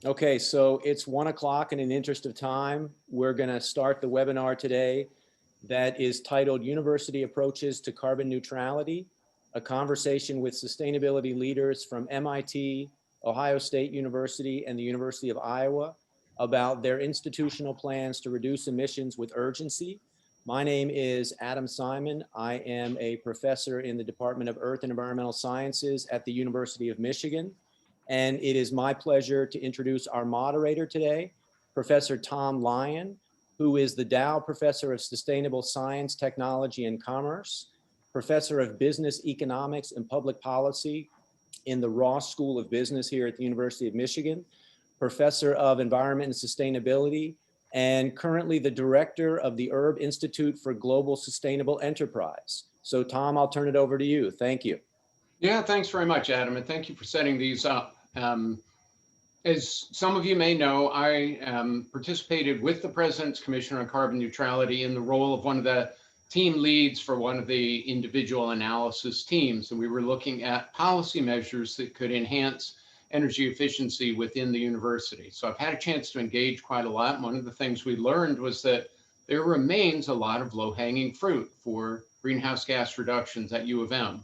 Okay, so it's 1 o'clock. In an interest of time, we're going to start the webinar today that is titled University Approaches to Carbon Neutrality, a conversation with sustainability leaders from MIT, Ohio State University, and the University of Iowa about their institutional plans to reduce emissions with urgency. My name is Adam Simon. I am a professor in the Department of Earth and Environmental Sciences at the University of Michigan. And it is my pleasure to introduce our moderator today, Professor Tom Lyon, who is the Dow Professor of Sustainable Science, Technology, and Commerce, Professor of Business Economics and Public Policy in the Ross School of Business here at the University of Michigan, Professor of Environment and Sustainability, and currently the Director of the Herb Institute for Global Sustainable Enterprise. So Tom, I'll turn it over to you. Thank you. Yeah, thanks very much, Adam, and thank you for setting these up. As some of you may know, I participated with the President's Commission on Carbon Neutrality in the role of one of the team leads for one of the individual analysis teams. And we were looking at policy measures that could enhance energy efficiency within the university. So I've had a chance to engage quite a lot. And one of the things we learned was that there remains a lot of low-hanging fruit for greenhouse gas reductions at U of M.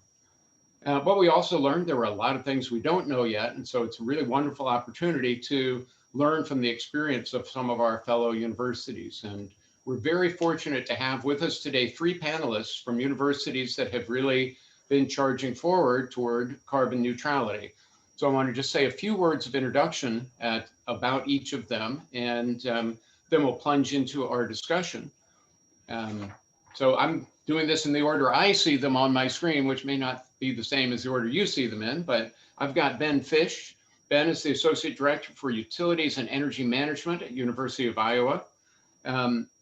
But we also learned there were a lot of things we don't know yet. And so it's a really wonderful opportunity to learn from the experience of some of our fellow universities. And we're very fortunate to have with us today 3 panelists from universities that have really been charging forward toward carbon neutrality. So I want to just say a few words of introduction about each of them, and then we'll plunge into our discussion. So I'm doing this in the order I see them on my screen, which may not be the same as the order you see them in, but I've got Ben Fish. Ben is the Associate Director for Utilities and Energy Management at University of Iowa.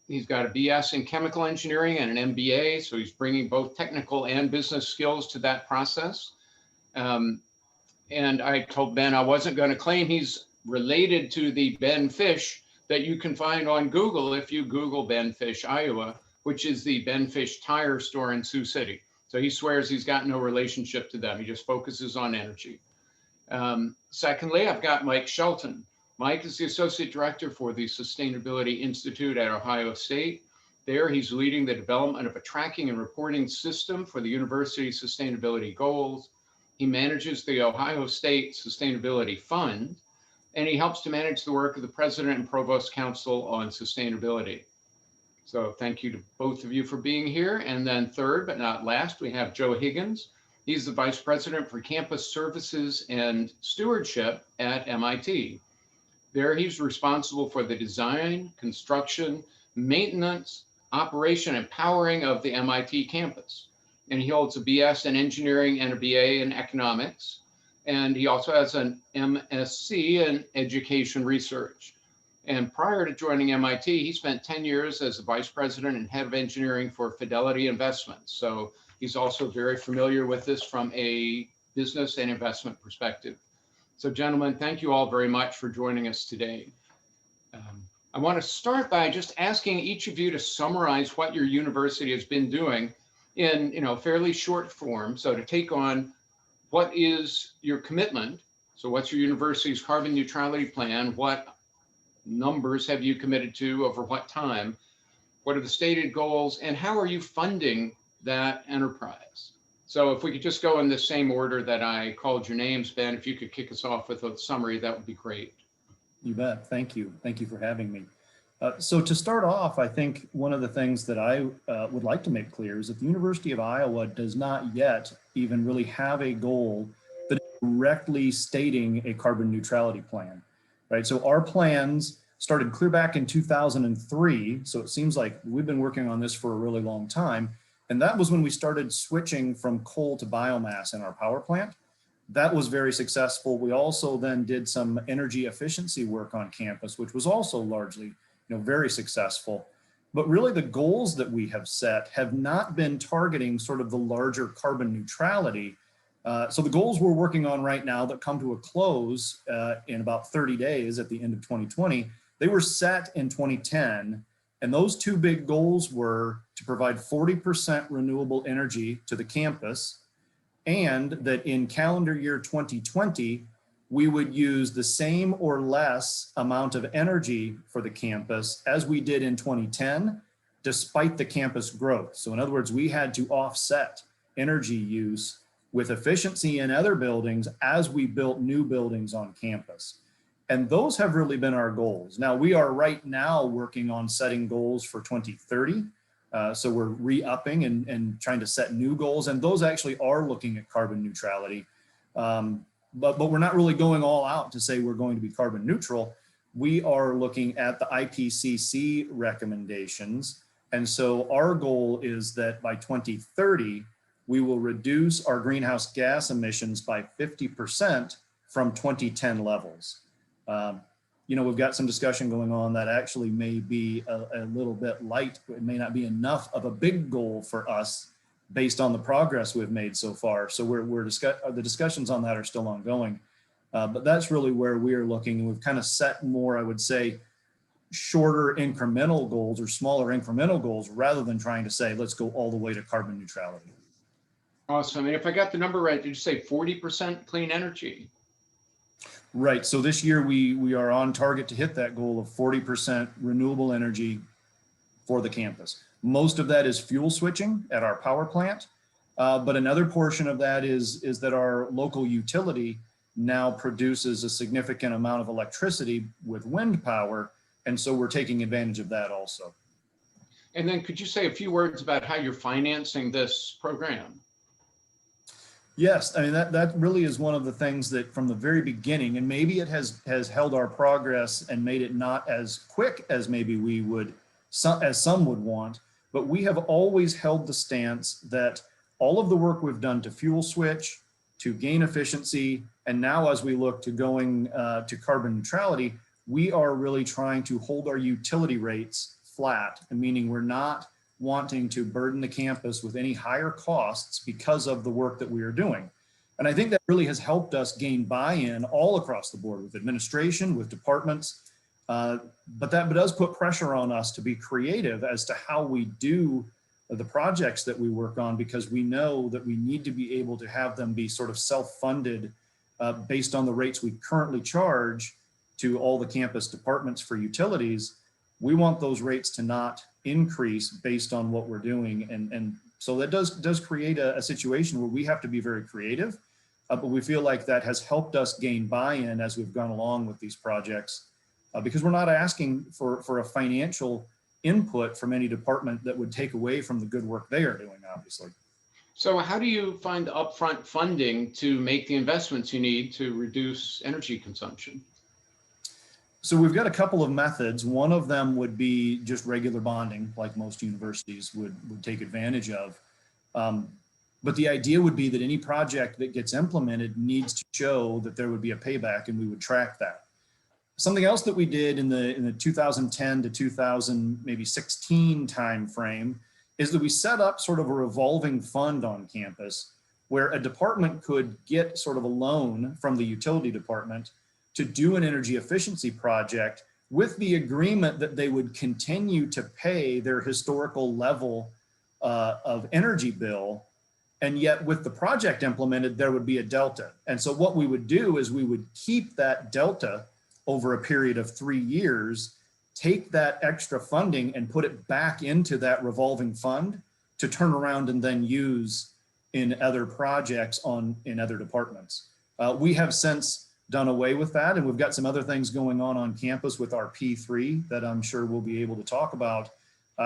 He's got a BS in Chemical Engineering and an MBA, so he's bringing both technical and business skills to that process. And I told Ben I wasn't going to claim he's related to the Ben Fish that you can find on Google if you Google Ben Fish, Iowa, which is the Ben Fish tire store in Sioux City. So he swears he's got no relationship to them. He just focuses on energy. Secondly, I've got Mike Shelton. Mike is the Associate Director for the Sustainability Institute at Ohio State. There, he's leading the development of a tracking and reporting system for the university's sustainability goals. He manages the Ohio State Sustainability Fund, and he helps to manage the work of the President and Provost Council on Sustainability. So thank you to both of you for being here. And then third, but not last, we have Joe Higgins. He's the Vice President for Campus Services and Stewardship at MIT. There, he's responsible for the design, construction, maintenance, operation, and powering of the MIT campus. And he holds a BS in Engineering and a BA in Economics. And he also has an MSc in Education Research. And prior to joining MIT, he spent 10 years as the Vice President and Head of Engineering for Fidelity Investments. So he's also very familiar with this from a business and investment perspective. So gentlemen, thank you all very much for joining us today. I want to start by just asking each of you to summarize what your university has been doing in fairly short form. So to take on what is your commitment? So what's your university's carbon neutrality plan? What numbers have you committed to over what time? What are the stated goals? And how are you funding that enterprise? So if we could just go in the same order that I called your names, Ben, if you could kick us off with a summary, that would be great. You bet. Thank you. Thank you for having me. So to start off, I think one of the things that I would like to make clear is that the University of Iowa does not yet even really have a goal that is directly stating a carbon neutrality plan, right? So our plans started clear back in 2003. So it seems like we've been working on this for a really long time. And that was when we started switching from coal to biomass in our power plant. That was very successful. We also then did some energy efficiency work on campus, which was also largely, very successful. But really the goals that we have set have not been targeting sort of the larger carbon neutrality. So the goals we're working on right now that come to a close in about 30 days at the end of 2020, they were set in 2010. And those two big goals were to provide 40% renewable energy to the campus, and that in calendar year 2020, we would use the same or less amount of energy for the campus as we did in 2010, despite the campus growth. So in other words, we had to offset energy use with efficiency in other buildings as we built new buildings on campus. And those have really been our goals. Now, we are right now working on setting goals for 2030. So we're re-upping and trying to set new goals. And those actually are looking at carbon neutrality. But we're not really going all out to say we're going to be carbon neutral. We are looking at the IPCC recommendations. And so our goal is that by 2030, we will reduce our greenhouse gas emissions by 50% from 2010 levels. We've got some discussion going on that actually may be a little bit light. It may not be enough of a big goal for us based on the progress we've made so far. So the discussions on that are still ongoing. But that's really where we are looking. And we've kind of set more, I would say, shorter incremental goals or smaller incremental goals rather than trying to say, let's go all the way to carbon neutrality. Awesome. And if I got the number right, did you say 40% clean energy? Right. So this year we are on target to hit that goal of 40% renewable energy for the campus. Most of that is fuel switching at our power plant. But another portion of that is that our local utility now produces a significant amount of electricity with wind power. And so we're taking advantage of that also. And then could you say a few words about how you're financing this program? Yes, I mean, that really is one of the things that from the very beginning, and maybe it has held our progress and made it not as quick as maybe we would, as some would want, but we have always held the stance that all of the work we've done to fuel switch, to gain efficiency, and now as we look to going to carbon neutrality, we are really trying to hold our utility rates flat, meaning we're not wanting to burden the campus with any higher costs because of the work that we are doing. And I think that really has helped us gain buy-in all across the board with administration, with departments, but that does put pressure on us to be creative as to how we do the projects that we work on, because we know that we need to be able to have them be sort of self-funded based on the rates we currently charge to all the campus departments for utilities. We want those rates to not increase based on what we're doing. And so that does create a situation where we have to be very creative, but we feel like that has helped us gain buy-in as we've gone along with these projects, because we're not asking for a financial input from any department that would take away from the good work they are doing, obviously. So how do you find the upfront funding to make the investments you need to reduce energy consumption? So we've got a couple of methods. One of them would be just regular bonding, like most universities would take advantage of. But the idea would be that any project that gets implemented needs to show that there would be a payback, and we would track that. Something else that we did in the 2010 to 2016 timeframe is that we set up sort of a revolving fund on campus where a department could get sort of a loan from the utility department to do an energy efficiency project with the agreement that they would continue to pay their historical level of energy bill. And yet with the project implemented, there would be a delta. And so what we would do is we would keep that delta over a period of 3 years, take that extra funding and put it back into that revolving fund to turn around and then use in other projects in other departments. We have since done away with that, and we've got some other things going on campus with our P3 that I'm sure we'll be able to talk about.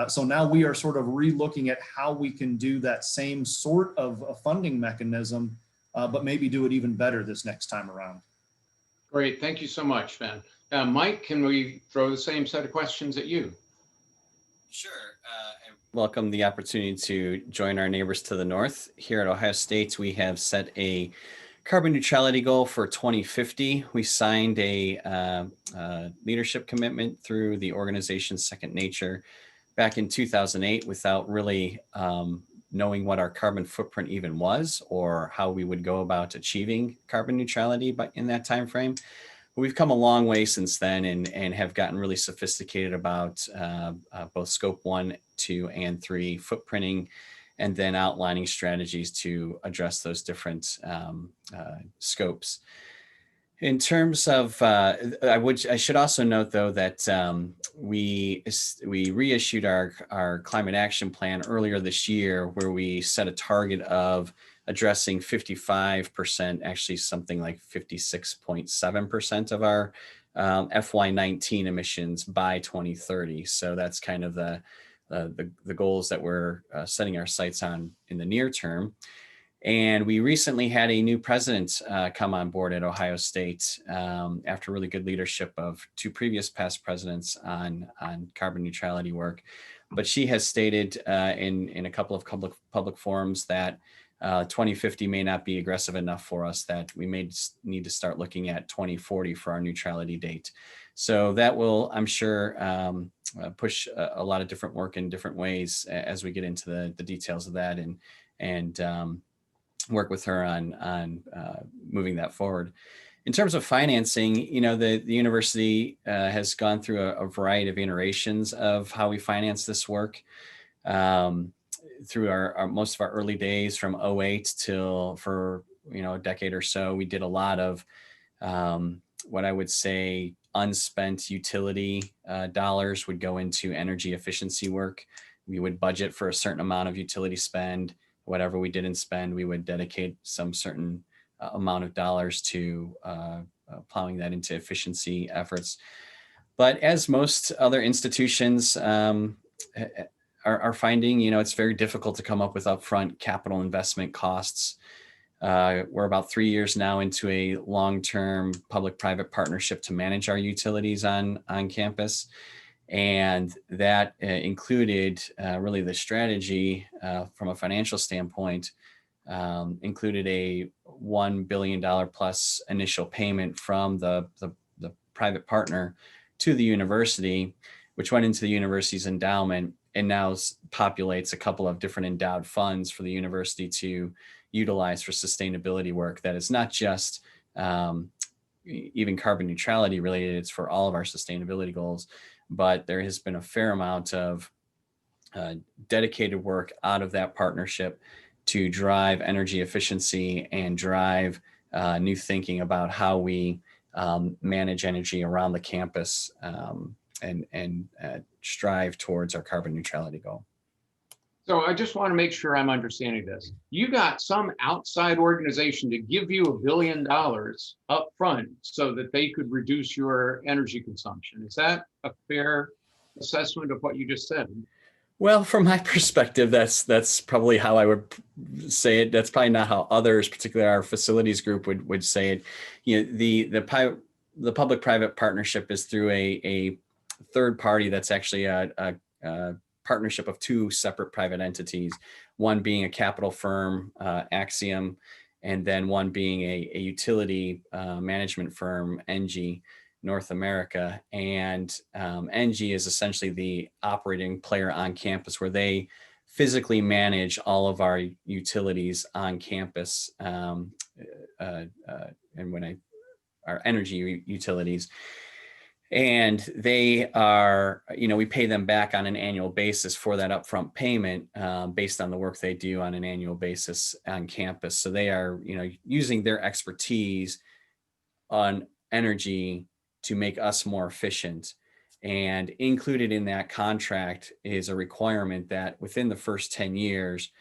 So now we are sort of re-looking at how we can do that same sort of a funding mechanism, but maybe do it even better this next time around. Great, thank you so much, Ben. Mike, can we throw the same set of questions at you? Sure. I welcome the opportunity to join our neighbors to the north. Here at Ohio State, we have set a carbon neutrality goal for 2050. We signed a leadership commitment through the organization Second Nature back in 2008 without really knowing what our carbon footprint even was or how we would go about achieving carbon neutrality in that time frame. We've come a long way since then and have gotten really sophisticated about both scope 1, 2, and 3 footprinting, and then outlining strategies to address those different scopes. In terms of, I should also note though that we reissued our climate action plan earlier this year, where we set a target of addressing 55%, actually something like 56.7% of our FY19 emissions by 2030. So that's kind of the goals that we're setting our sights on in the near term. And we recently had a new president come on board at Ohio State after really good leadership of two previous past presidents on carbon neutrality work. But she has stated in a couple of public forums that 2050 may not be aggressive enough for us, that we may need to start looking at 2040 for our neutrality date. So that will, I'm sure, push a lot of different work in different ways as we get into the details of that and work with her on moving that forward. In terms of financing, you know, the university has gone through a variety of iterations of how we finance this work. Through our most of our early days from 08 till for, you know, a decade or so, we did a lot of what I would say unspent utility dollars would go into energy efficiency work. We would budget for a certain amount of utility spend. Whatever we didn't spend, we would dedicate some certain amount of dollars to plowing that into efficiency efforts. But as most other institutions are finding, you know, it's very difficult to come up with upfront capital investment costs. We're about 3 years now into a long-term public-private partnership to manage our utilities on campus. And that included really the strategy from a financial standpoint, included a $1 billion plus initial payment from the private partner to the university, which went into the university's endowment and now populates a couple of different endowed funds for the university to utilize for sustainability work that is not just even carbon neutrality related, it's for all of our sustainability goals. But there has been a fair amount of dedicated work out of that partnership to drive energy efficiency and drive new thinking about how we manage energy around the campus and strive towards our carbon neutrality goal. So I just want to make sure I'm understanding this. You got some outside organization to give you $1 billion up front so that they could reduce your energy consumption. Is that a fair assessment of what you just said? Well, from my perspective, that's probably how I would say it. That's probably not how others, particularly our facilities group, would say it. You know, the public-private partnership is through a third party that's actually a partnership of two separate private entities, one being a capital firm, Axiom, and then one being a utility management firm, ENGIE, North America. And ENGIE is essentially the operating player on campus where they physically manage all of our utilities on campus and our energy utilities. And they are, you know, we pay them back on an annual basis for that upfront payment based on the work they do on an annual basis on campus. So they are, you know, using their expertise on energy to make us more efficient. And included in that contract is a requirement that within the first 10 years,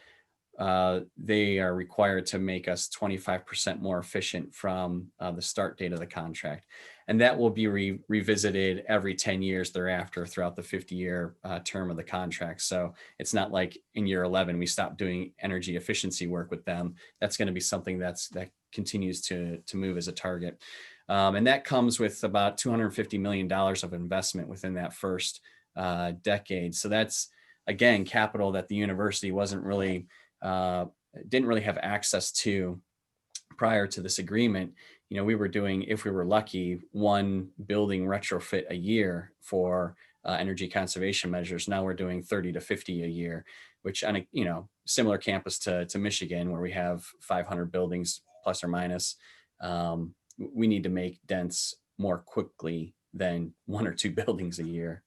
they are required to make us 25% more efficient from the start date of the contract. And that will be revisited every 10 years thereafter throughout the 50-year term of the contract. So it's not like in year 11, we stop doing energy efficiency work with them. That's going to be something that continues to move as a target. And that comes with about $250 million of investment within that first decade. So that's, again, capital that the university didn't really have access to prior to this agreement. You know, we were doing, if we were lucky, one building retrofit a year for energy conservation measures. Now we're doing 30 to 50 a year, which on a, you know, similar campus to Michigan, where we have 500 buildings plus or minus. We need to make dents more quickly than one or two buildings a year.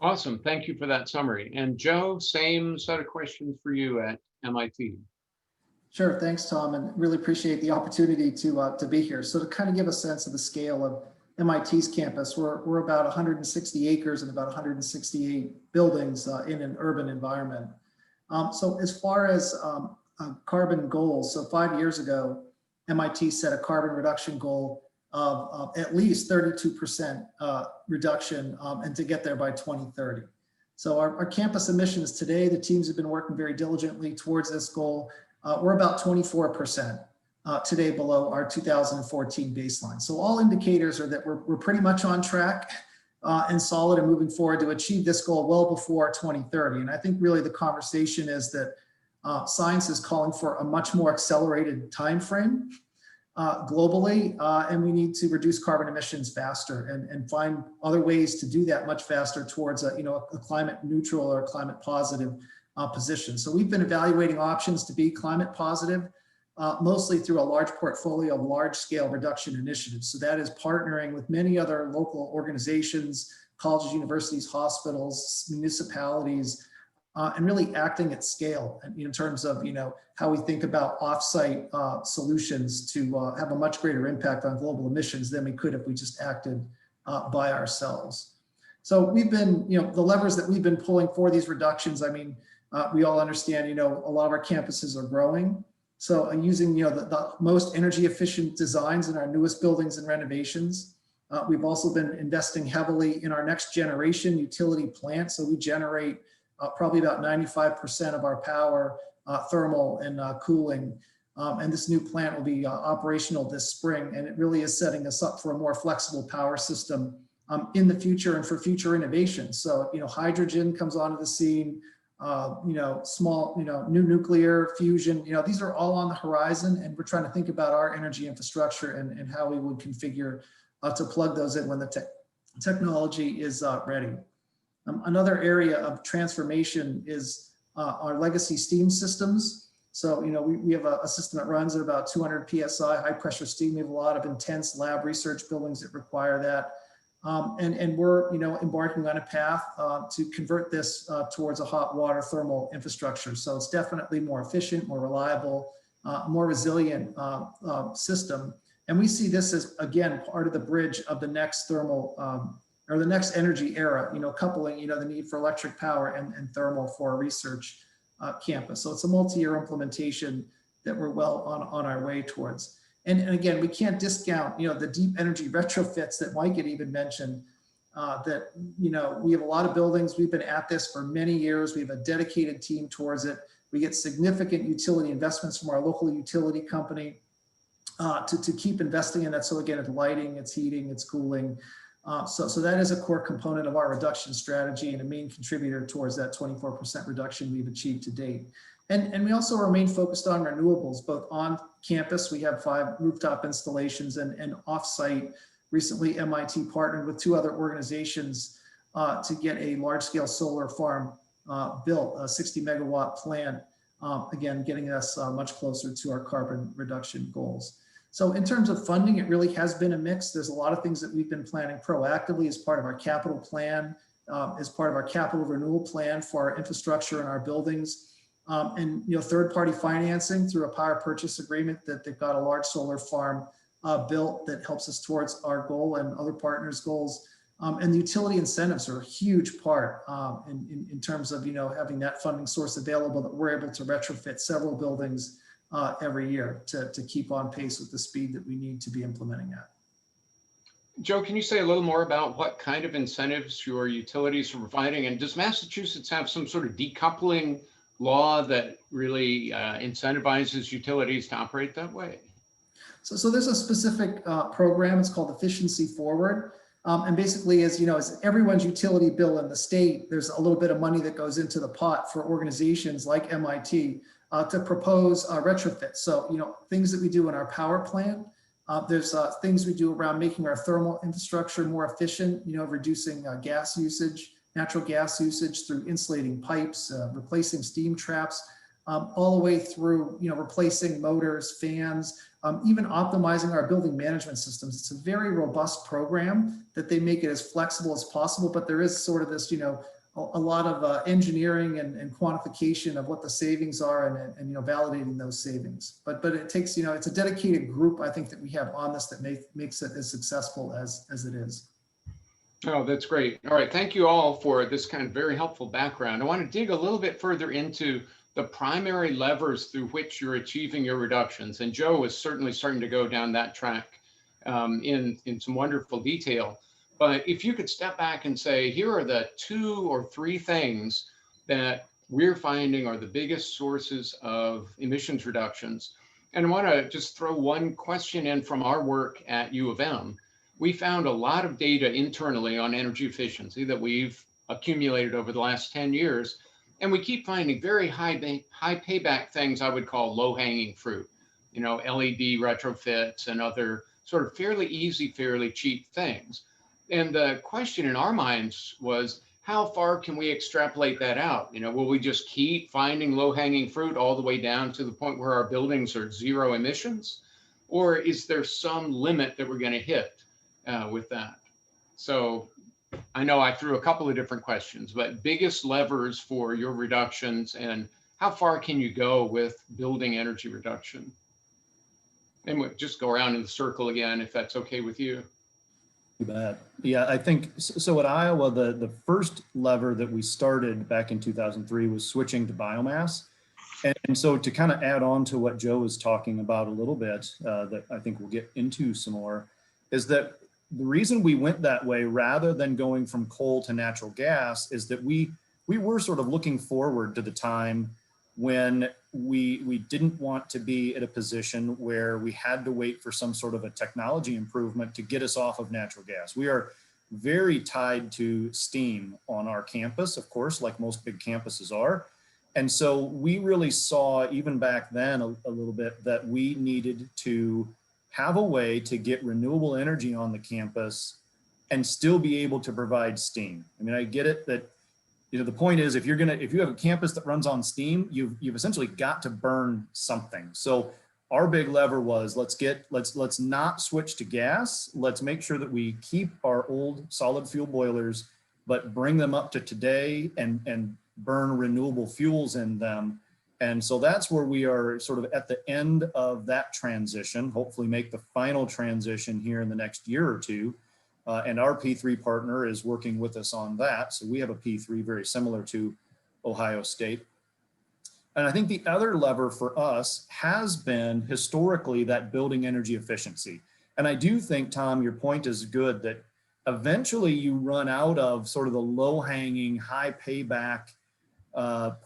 Awesome. Thank you for that summary. And Joe, same set of questions for you at MIT. Sure, thanks, Tom, and really appreciate the opportunity to be here. So to kind of give a sense of the scale of MIT's campus, we're about 160 acres and about 168 buildings in an urban environment. So as far as carbon goals, so 5 years ago, MIT set a carbon reduction goal of at least 32% reduction and to get there by 2030. So our campus emissions today, the teams have been working very diligently towards this goal. We're about 24% today below our 2014 baseline. So all indicators are that we're pretty much on track and solid and moving forward to achieve this goal well before 2030. And I think really the conversation is that science is calling for a much more accelerated time frame globally, and we need to reduce carbon emissions faster and find other ways to do that much faster towards a climate neutral or climate positive position. So we've been evaluating options to be climate positive, mostly through a large portfolio of large scale reduction initiatives. So that is partnering with many other local organizations, colleges, universities, hospitals, municipalities, and really acting at scale in terms of how we think about offsite solutions to have a much greater impact on global emissions than we could if we just acted by ourselves. So we've been, the levers that we've been pulling for these reductions, I mean, we all understand, a lot of our campuses are growing. So using, the most energy efficient designs in our newest buildings and renovations. We've also been investing heavily in our next generation utility plant. So we generate probably about 95% of our power, thermal and cooling. And this new plant will be operational this spring. And it really is setting us up for a more flexible power system in the future and for future innovation. So, hydrogen comes onto the scene, small, new nuclear fusion, these are all on the horizon, and we're trying to think about our energy infrastructure and how we would configure to plug those in when the technology is ready. Another area of transformation is our legacy steam systems. So, we have a system that runs at about 200 PSI, high pressure steam. We have a lot of intense lab research buildings that require that. And we're, embarking on a path to convert this towards a hot water thermal infrastructure. So it's definitely more efficient, more reliable, more resilient system. And we see this as, again, part of the bridge of the next thermal or the next energy era, coupling, the need for electric power and thermal for a research campus. So it's a multi-year implementation that we're well on our way towards. And again, we can't discount, the deep energy retrofits that Mike had even mentioned, that, we have a lot of buildings. We've been at this for many years. We have a dedicated team towards it. We get significant utility investments from our local utility company to keep investing in that. So again, it's lighting, it's heating, it's cooling. So that is a core component of our reduction strategy and a main contributor towards that 24% reduction we've achieved to date. And we also remain focused on renewables, both on campus. We have 5 rooftop installations and offsite. Recently, MIT partnered with 2 other organizations to get a large-scale solar farm built, a 60 megawatt plant, again, getting us much closer to our carbon reduction goals. So in terms of funding, it really has been a mix. There's a lot of things that we've been planning proactively as part of our capital plan, as part of our capital renewal plan for our infrastructure and our buildings. And third-party financing through a power purchase agreement that they've got a large solar farm built that helps us towards our goal and other partners' goals. And the utility incentives are a huge part in terms of having that funding source available that we're able to retrofit several buildings every year to keep on pace with the speed that we need to be implementing at. Joe, can you say a little more about what kind of incentives your utilities are providing? And does Massachusetts have some sort of decoupling law that really incentivizes utilities to operate that way? So there's a specific program. It's called Efficiency Forward. And basically, as everyone's utility bill in the state, there's a little bit of money that goes into the pot for organizations like MIT to propose retrofits. So, things that we do in our power plant, there's things we do around making our thermal infrastructure more efficient, reducing gas usage, natural gas usage through insulating pipes, replacing steam traps, all the way through, replacing motors, fans, even optimizing our building management systems. It's a very robust program that they make it as flexible as possible, but there is sort of this, a a lot of engineering and quantification of what the savings are and validating those savings. But it takes, it's a dedicated group, I think, that we have on this that makes it as successful as it is. Oh, that's great. All right. Thank you all for this kind of very helpful background. I want to dig a little bit further into the primary levers through which you're achieving your reductions. And Joe is certainly starting to go down that track in some wonderful detail. But if you could step back and say, here are the 2 or 3 things that we're finding are the biggest sources of emissions reductions. And I want to just throw one question in from our work at U of M. We found a lot of data internally on energy efficiency that we've accumulated over the last 10 years. And we keep finding very high payback things I would call low-hanging fruit, LED retrofits and other sort of fairly easy, fairly cheap things. And the question in our minds was, how far can we extrapolate that out? Will we just keep finding low-hanging fruit all the way down to the point where our buildings are 0 emissions? Or is there some limit that we're going to hit with that? So I know I threw a couple of different questions, but biggest levers for your reductions and how far can you go with building energy reduction? And we'll just go around in the circle again, if that's okay with you. You bet. Yeah, I think so. At Iowa, the first lever that we started back in 2003 was switching to biomass. And so to kind of add on to what Joe was talking about a little bit, that I think we'll get into some more, is that the reason we went that way rather than going from coal to natural gas is that we were sort of looking forward to the time when we didn't want to be at a position where we had to wait for some sort of a technology improvement to get us off of natural gas. We are very tied to steam on our campus, of course, like most big campuses are. And so we really saw, even back then a little bit, that we needed to have a way to get renewable energy on the campus and still be able to provide steam. I mean, I get it that, the point is, if you have a campus that runs on steam, you've essentially got to burn something. So our big lever was, let's not switch to gas. Let's make sure that we keep our old solid fuel boilers, but bring them up to today and burn renewable fuels in them. And so that's where we are sort of at the end of that transition, hopefully make the final transition here in the next year or two. And our P3 partner is working with us on that. So we have a P3 very similar to Ohio State. And I think the other lever for us has been historically that building energy efficiency. And I do think, Tom, your point is good that eventually you run out of sort of the low-hanging, high payback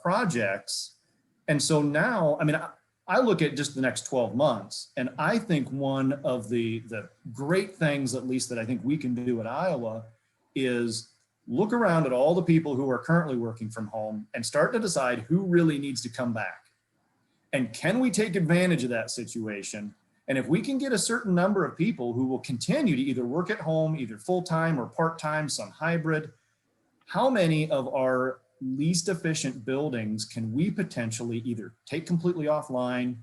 projects. And so now, I mean, I look at just the next 12 months, and I think one of the great things, at least that I think we can do at Iowa, is look around at all the people who are currently working from home and start to decide who really needs to come back. And can we take advantage of that situation? And if we can get a certain number of people who will continue to either work at home, either full-time or part-time, some hybrid, how many of our least efficient buildings can we potentially either take completely offline,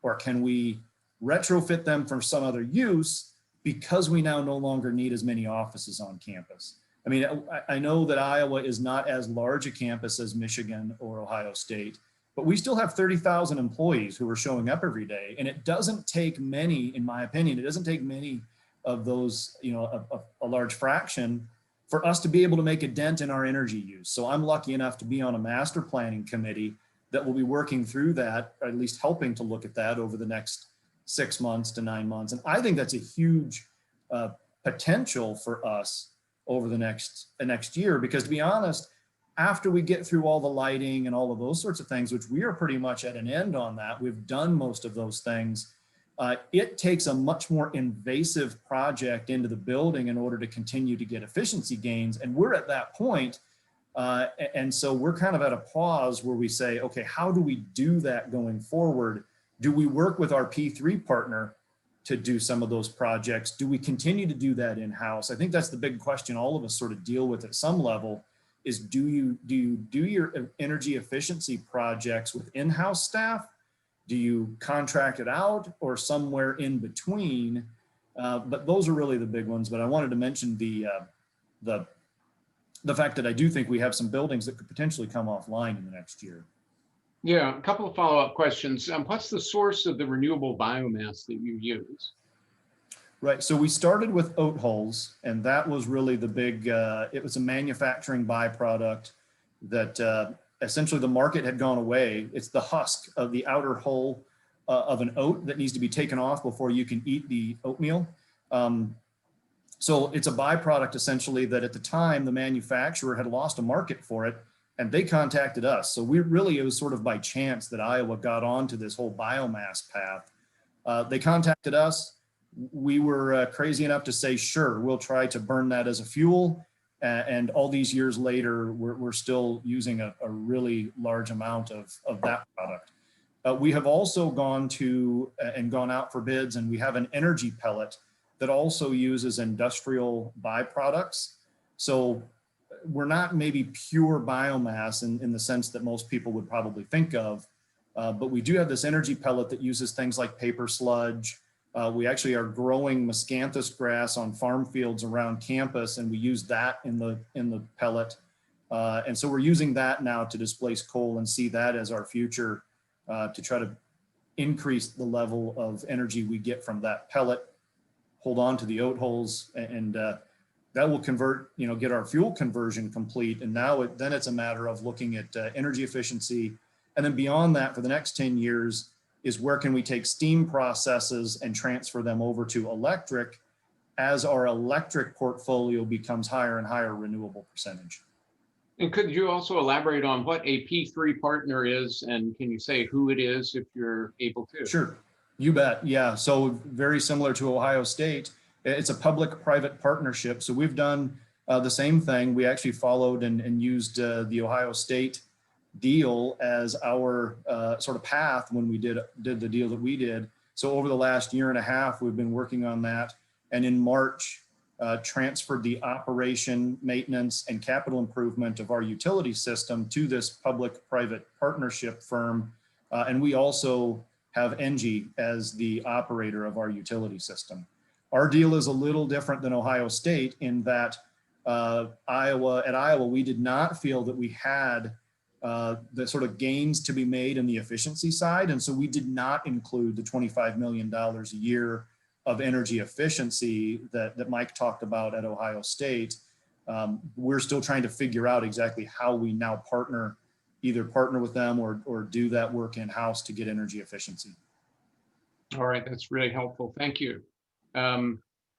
or can we retrofit them for some other use because we now no longer need as many offices on campus? I mean, I know that Iowa is not as large a campus as Michigan or Ohio State, but we still have 30,000 employees who are showing up every day. And it doesn't take many, in my opinion, it doesn't take many of those, a large fraction for us to be able to make a dent in our energy use. So I'm lucky enough to be on a master planning committee that will be working through that, or at least helping to look at that over the next 6 months to 9 months. And I think that's a huge potential for us over the next year, because to be honest, after we get through all the lighting and all of those sorts of things, which we are pretty much at an end on that, we've done most of those things. It takes a much more invasive project into the building in order to continue to get efficiency gains. And we're at that point. And so we're kind of at a pause where we say, okay, how do we do that going forward? Do we work with our P3 partner to do some of those projects? Do we continue to do that in-house? I think that's the big question all of us sort of deal with at some level, is do you do your energy efficiency projects with in-house staff? Do you contract it out, or somewhere in between? But those are really the big ones. But I wanted to mention the the fact that I do think we have some buildings that could potentially come offline in the next year. Yeah, a couple of follow-up questions. What's the source of the renewable biomass that you use? Right, so we started with oat hulls, and that was really the big, it was a manufacturing byproduct that essentially the market had gone away. It's the husk of the outer hull of an oat that needs to be taken off before you can eat the oatmeal. So it's a byproduct essentially that at the time the manufacturer had lost a market for it, and they contacted us. So it was sort of by chance that Iowa got onto this whole biomass path. They contacted us. We were crazy enough to say, sure, we'll try to burn that as a fuel. And all these years later, we're still using a really large amount of that product. We have also gone out for bids, and we have an energy pellet that also uses industrial byproducts. So we're not maybe pure biomass in the sense that most people would probably think of, but we do have this energy pellet that uses things like paper sludge. We actually are growing miscanthus grass on farm fields around campus, and we use that in the pellet. And so we're using that now to displace coal and see that as our future to try to increase the level of energy we get from that pellet, hold on to the oat hulls, and that will convert, get our fuel conversion complete. And now then it's a matter of looking at energy efficiency. And then beyond that, for the next 10 years, is where can we take steam processes and transfer them over to electric as our electric portfolio becomes higher and higher renewable percentage. And could you also elaborate on what a P3 partner is, and can you say who it is if you're able to? Sure, you bet. Yeah, so very similar to Ohio State, it's a public-private partnership. So we've done the same thing. We actually followed and used the Ohio State deal as our sort of path when we did the deal that we did. So over the last year and a half, we've been working on that. And in March, transferred the operation, maintenance, and capital improvement of our utility system to this public-private partnership firm. And we also have ENGIE as the operator of our utility system. Our deal is a little different than Ohio State in that at Iowa, we did not feel that we had the sort of gains to be made in the efficiency side. And so we did not include the $25 million a year of energy efficiency that Mike talked about at Ohio State. We're still trying to figure out exactly how we now either partner with them or do that work in-house to get energy efficiency. All right, that's really helpful. Thank you.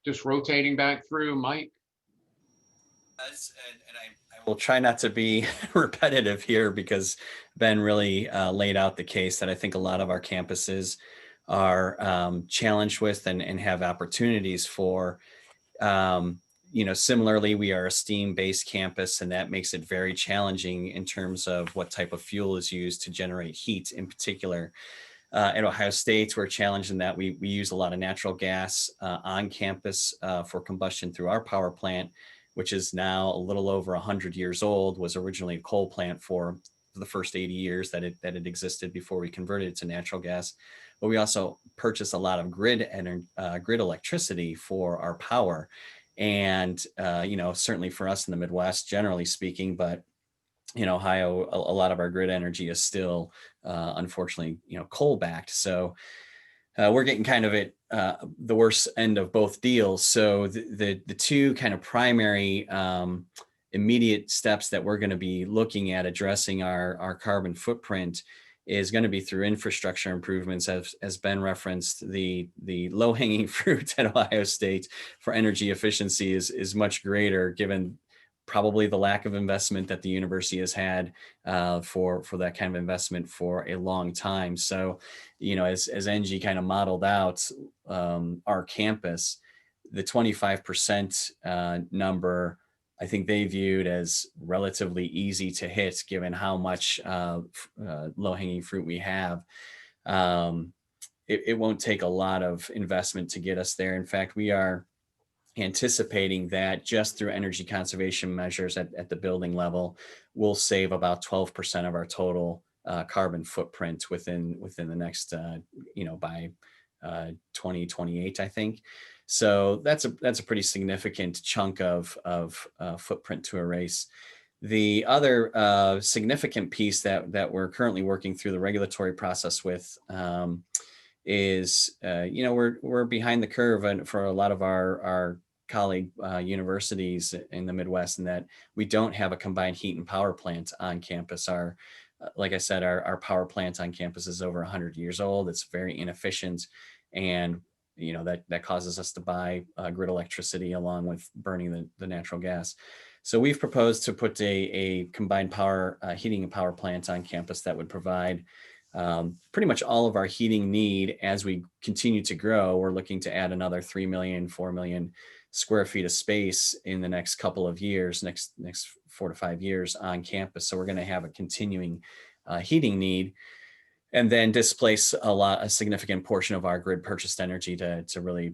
Just rotating back through, Mike. I will try not to be repetitive here because Ben really laid out the case that I think a lot of our campuses are challenged with and have opportunities for. Similarly, we are a STEAM-based campus, and that makes it very challenging in terms of what type of fuel is used to generate heat in particular. At Ohio State, we're challenged in that we use a lot of natural gas on campus for combustion through our power plant, which is now a little over 100 years old, was originally a coal plant for the first 80 years that it existed before we converted it to natural gas. But we also purchase a lot of grid electricity for our power. And, certainly for us in the Midwest, generally speaking, but in Ohio, a lot of our grid energy is still, unfortunately, coal backed. So we're getting kind of at the worst end of both deals. So the two kind of primary immediate steps that we're going to be looking at addressing our carbon footprint is going to be through infrastructure improvements. As Ben referenced, the low-hanging fruit at Ohio State for energy efficiency is much greater, given probably the lack of investment that the university has had for that kind of investment for a long time. So, as ENGIE kind of modeled out our campus, the 25% number, I think they viewed as relatively easy to hit, given how much low-hanging fruit we have. It won't take a lot of investment to get us there. In fact, we are anticipating that just through energy conservation measures at the building level, we'll save about 12% of our total carbon footprint within the next, by 2028, I think. So that's a pretty significant chunk of footprint to erase. The other significant piece that we're currently working through the regulatory process with is, we're behind the curve and for a lot of our colleague universities in the Midwest, in that we don't have a combined heat and power plant on campus. Like I said, our power plant on campus is over 100 years old. It's very inefficient, and that causes us to buy grid electricity along with burning the natural gas. So we've proposed to put a combined power heating and power plant on campus that would provide pretty much all of our heating need as we continue to grow. We're looking to add another 3 million, 4 million square feet of space in the next couple of years, next 4 to 5 years on campus. So we're going to have a continuing heating need, and then displace a significant portion of our grid purchased energy to really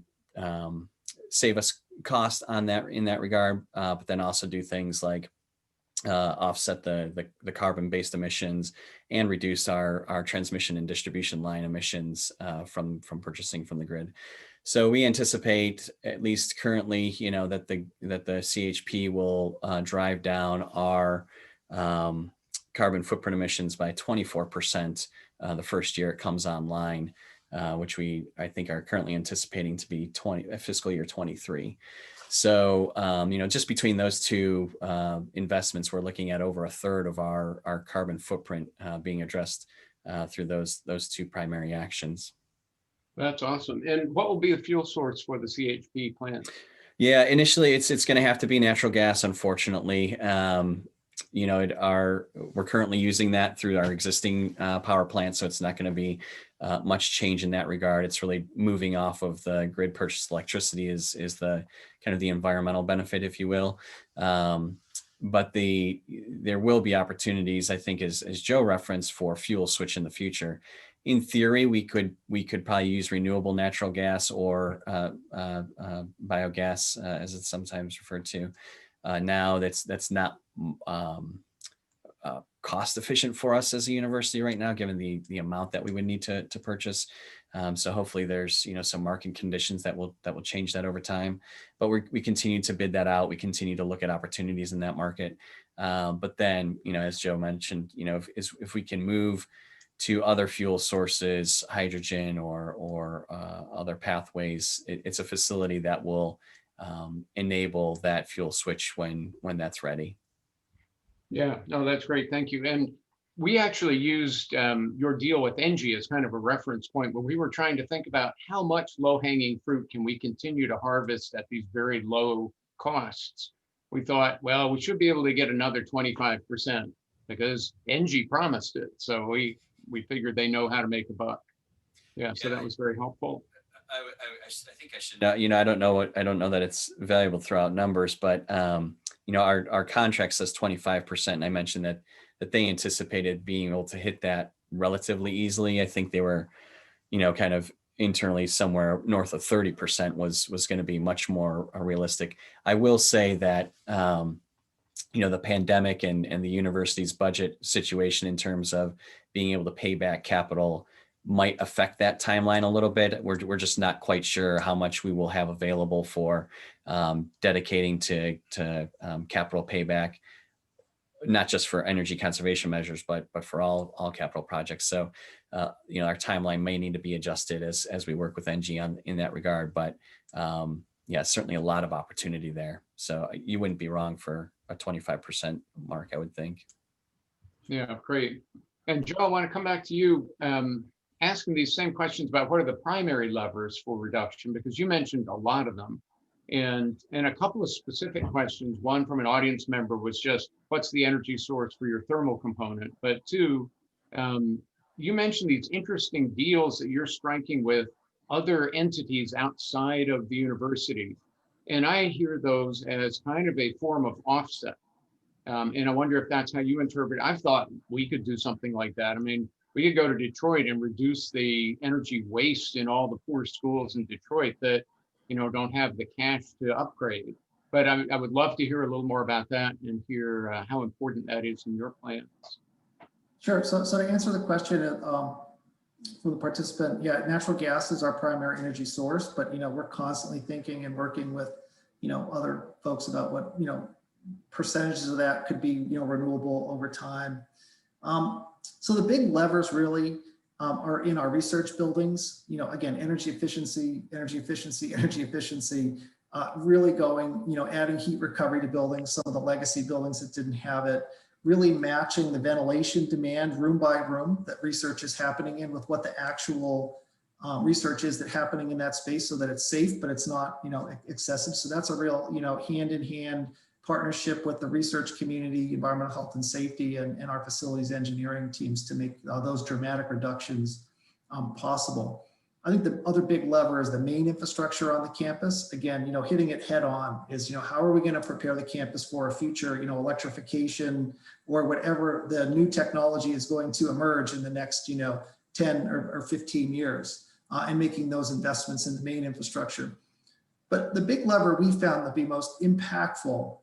save us cost on that in that regard, but then also do things like offset the carbon-based emissions and reduce our transmission and distribution line emissions from purchasing from the grid. So we anticipate, at least currently, that the CHP will drive down our carbon footprint emissions by 24% the first year it comes online, which I think are currently anticipating to be fiscal year 23. So, just between those two investments, we're looking at over a third of our carbon footprint being addressed through those two primary actions. That's awesome. And what will be the fuel source for the CHP plant? Yeah, initially it's going to have to be natural gas, unfortunately. We're currently using that through our existing power plant, so it's not going to be much change in that regard. It's really moving off of the grid purchased electricity is the kind of the environmental benefit, if you will. But there will be opportunities, I think, as Joe referenced, for fuel switch in the future. In theory, we could probably use renewable natural gas or biogas, as it's sometimes referred to. Now that's not cost efficient for us as a university right now, given the amount that we would need to purchase. So hopefully there's some market conditions that will change that over time. But we continue to bid that out. We continue to look at opportunities in that market. But then as Joe mentioned, if we can move to other fuel sources, hydrogen or other pathways, it's a facility that will enable that fuel switch when that's ready. Yeah, no, that's great. Thank you. And we actually used your deal with Engie as kind of a reference point when we were trying to think about how much low-hanging fruit can we continue to harvest at these very low costs. We thought, well, we should be able to get another 25% because Engie promised it. So we figured they know how to make a buck. Yeah, so that was very helpful. I think I should. I don't know that it's valuable to throw out numbers, but our contract says 25%. And I mentioned that they anticipated being able to hit that relatively easily. I think they were, kind of internally somewhere north of 30% was going to be much more realistic. I will say that the pandemic and the university's budget situation in terms of being able to pay back capital might affect that timeline a little bit. We're just not quite sure how much we will have available for dedicating to capital payback, not just for energy conservation measures, but for all capital projects. So, our timeline may need to be adjusted as we work with Engie in that regard. But certainly a lot of opportunity there. So you wouldn't be wrong for a 25% mark, I would think. Yeah, great. And Joe, I want to come back to you. Asking these same questions about what are the primary levers for reduction, because you mentioned a lot of them. And a couple of specific questions. One from an audience member was just, what's the energy source for your thermal component? But two, you mentioned these interesting deals that you're striking with other entities outside of the university. And I hear those as kind of a form of offset. And I wonder if that's how you interpret it. I've thought we could do something like that. I mean, we could go to Detroit and reduce the energy waste in all the poor schools in Detroit that, don't have the cash to upgrade. But I would love to hear a little more about that and hear how important that is in your plans. Sure. So to answer the question, for the participant, yeah, natural gas is our primary energy source, but, we're constantly thinking and working with, other folks about what, percentages of that could be, renewable over time. So the big levers really are in our research buildings. Again, energy efficiency, really going, adding heat recovery to buildings, some of the legacy buildings that didn't have it, really matching the ventilation demand room by room that research is happening in with what the actual research is that happening in that space so that it's safe, but it's not, excessive. So that's a real, hand-in-hand partnership with the research community, environmental health and safety, and our facilities engineering teams to make those dramatic reductions possible. I think the other big lever is the main infrastructure on the campus. Again, hitting it head on is, how are we going to prepare the campus for a future, electrification or whatever the new technology is going to emerge in the next, 10 or 15 years, and making those investments in the main infrastructure. But the big lever we found to be most impactful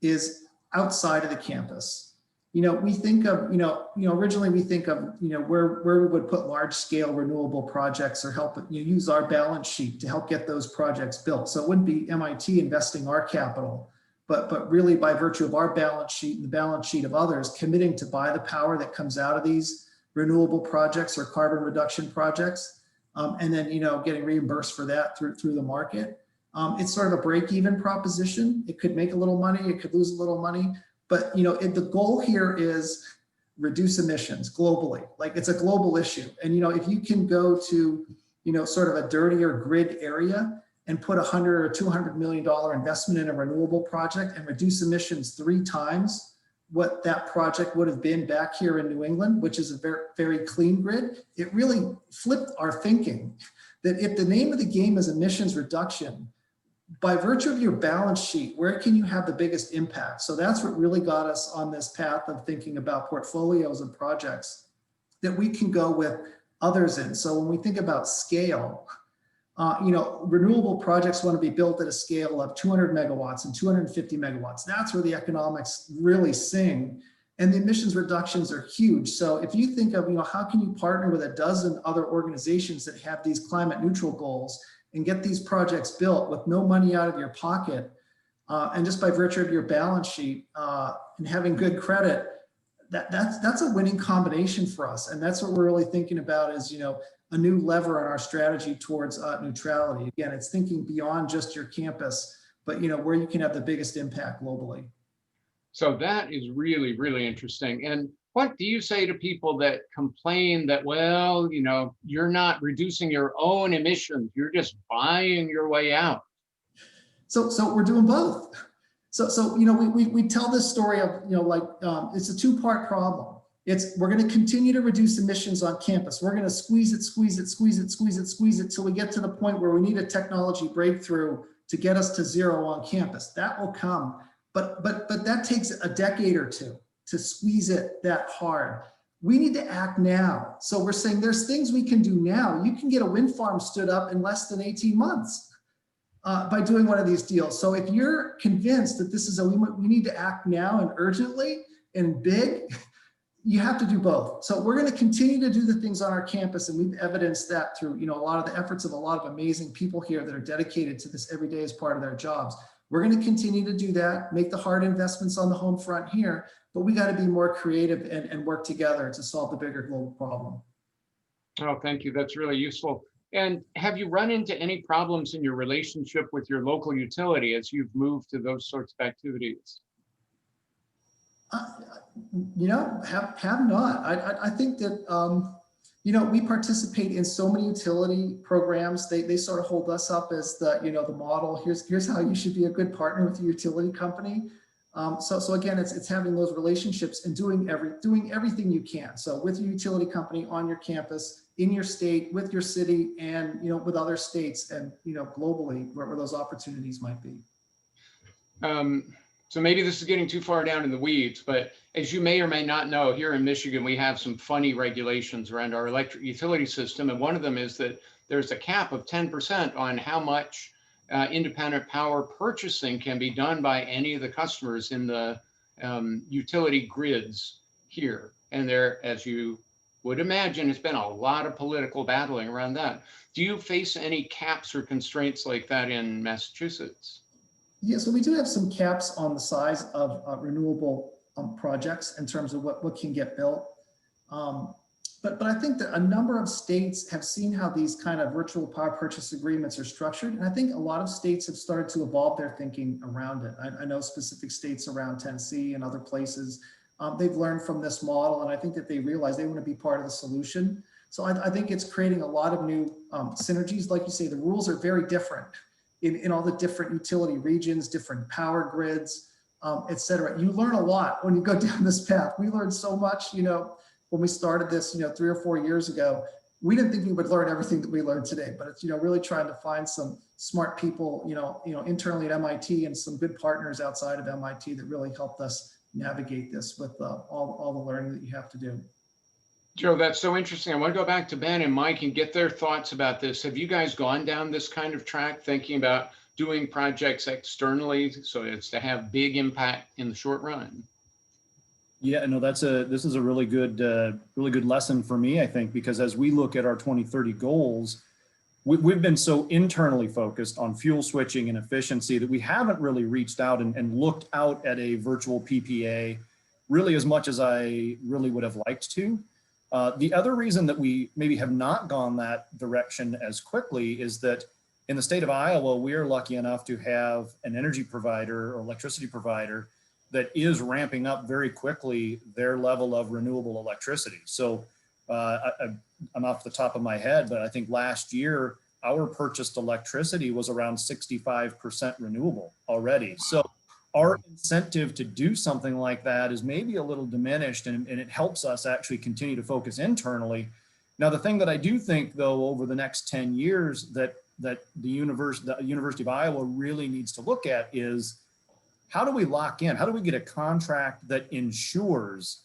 is outside of the campus. We think of, originally we think of, where we would put large scale renewable projects or help use our balance sheet to help get those projects built. So it wouldn't be MIT investing our capital, but really by virtue of our balance sheet and the balance sheet of others committing to buy the power that comes out of these renewable projects or carbon reduction projects, and then, getting reimbursed for that through the market. It's sort of a break-even proposition. It could make a little money, it could lose a little money, but the goal here is reduce emissions globally. Like, it's a global issue. And if you can go to sort of a dirtier grid area and put $100 or $200 million investment in a renewable project and reduce emissions 3 times what that project would have been back here in New England, which is a very, very clean grid, it really flipped our thinking that if the name of the game is emissions reduction, by virtue of your balance sheet, where can you have the biggest impact? So that's what really got us on this path of thinking about portfolios and projects that we can go with others in. So when we think about scale, renewable projects want to be built at a scale of 200 megawatts and 250 megawatts. That's where the economics really sing. And the emissions reductions are huge. So if you think of, how can you partner with a dozen other organizations that have these climate neutral goals and get these projects built with no money out of your pocket, and just by virtue of your balance sheet and having good credit, that's a winning combination for us. And that's what we're really thinking about is, a new lever in our strategy towards neutrality. Again, it's thinking beyond just your campus, but where you can have the biggest impact globally. So that is really, really interesting. And what do you say to people that complain that, well, you're not reducing your own emissions, you're just buying your way out? So we're doing both. So we tell this story of, it's a 2-part problem. We're going to continue to reduce emissions on campus. We're going to squeeze it till we get to the point where we need a technology breakthrough to get us to zero on campus. That will come, but that takes a decade or 2 to squeeze it that hard. We need to act now. So we're saying there's things we can do now. You can get a wind farm stood up in less than 18 months by doing one of these deals. So if you're convinced that this is we need to act now and urgently and big, you have to do both. So we're going to continue to do the things on our campus, and we've evidenced that through a lot of the efforts of a lot of amazing people here that are dedicated to this every day as part of their jobs. We're going to continue to do that, make the hard investments on the home front here, but we got to be more creative and work together to solve the bigger global problem. Oh, thank you. That's really useful. And have you run into any problems in your relationship with your local utility as you've moved to those sorts of activities? Have not. I think that, we participate in so many utility programs. They sort of hold us up as the model. Here's how you should be a good partner with your utility company. So again, it's having those relationships and doing everything you can. So with your utility company on your campus, in your state, with your city, and with other states, and globally where those opportunities might be. So maybe this is getting too far down in the weeds, but as you may or may not know, here in Michigan, we have some funny regulations around our electric utility system. And one of them is that there's a cap of 10% on how much independent power purchasing can be done by any of the customers in the utility grids here. And there, as you would imagine it's been a lot of political battling around that. Do you face any caps or constraints like that in Massachusetts? Yeah, so we do have some caps on the size of renewable projects in terms of what can get built. But I think that a number of states have seen how these kind of virtual power purchase agreements are structured. And I think a lot of states have started to evolve their thinking around it. I know specific states around Tennessee and other places, they've learned from this model. And I think that they realize they want to be part of the solution. So I think it's creating a lot of new synergies. Like you say, the rules are very different in all the different utility regions, different power grids, et cetera. You learn a lot when you go down this path. We learned so much, when we started this, 3 or 4 years ago. We didn't think we would learn everything that we learned today, but it's, really trying to find some smart people, internally at MIT and some good partners outside of MIT that really helped us navigate this with all the learning that you have to do. Joe, that's so interesting. I want to go back to Ben and Mike and get their thoughts about this. Have you guys gone down this kind of track, thinking about doing projects externally so as to have big impact in the short run? Yeah, no, this is a really good lesson for me, I think, because as we look at our 2030 goals, we've been so internally focused on fuel switching and efficiency that we haven't really reached out and looked out at a virtual PPA really as much as I really would have liked to. The other reason that we maybe have not gone that direction as quickly is that in the state of Iowa, we are lucky enough to have an energy provider or electricity provider that is ramping up very quickly their level of renewable electricity. So I'm off the top of my head, but I think last year, our purchased electricity was around 65% renewable already. So our incentive to do something like that is maybe a little diminished, and it helps us actually continue to focus internally. Now, the thing that I do think, though, over the next 10 years that the University of Iowa really needs to look at is, how do we lock in? How do we get a contract that ensures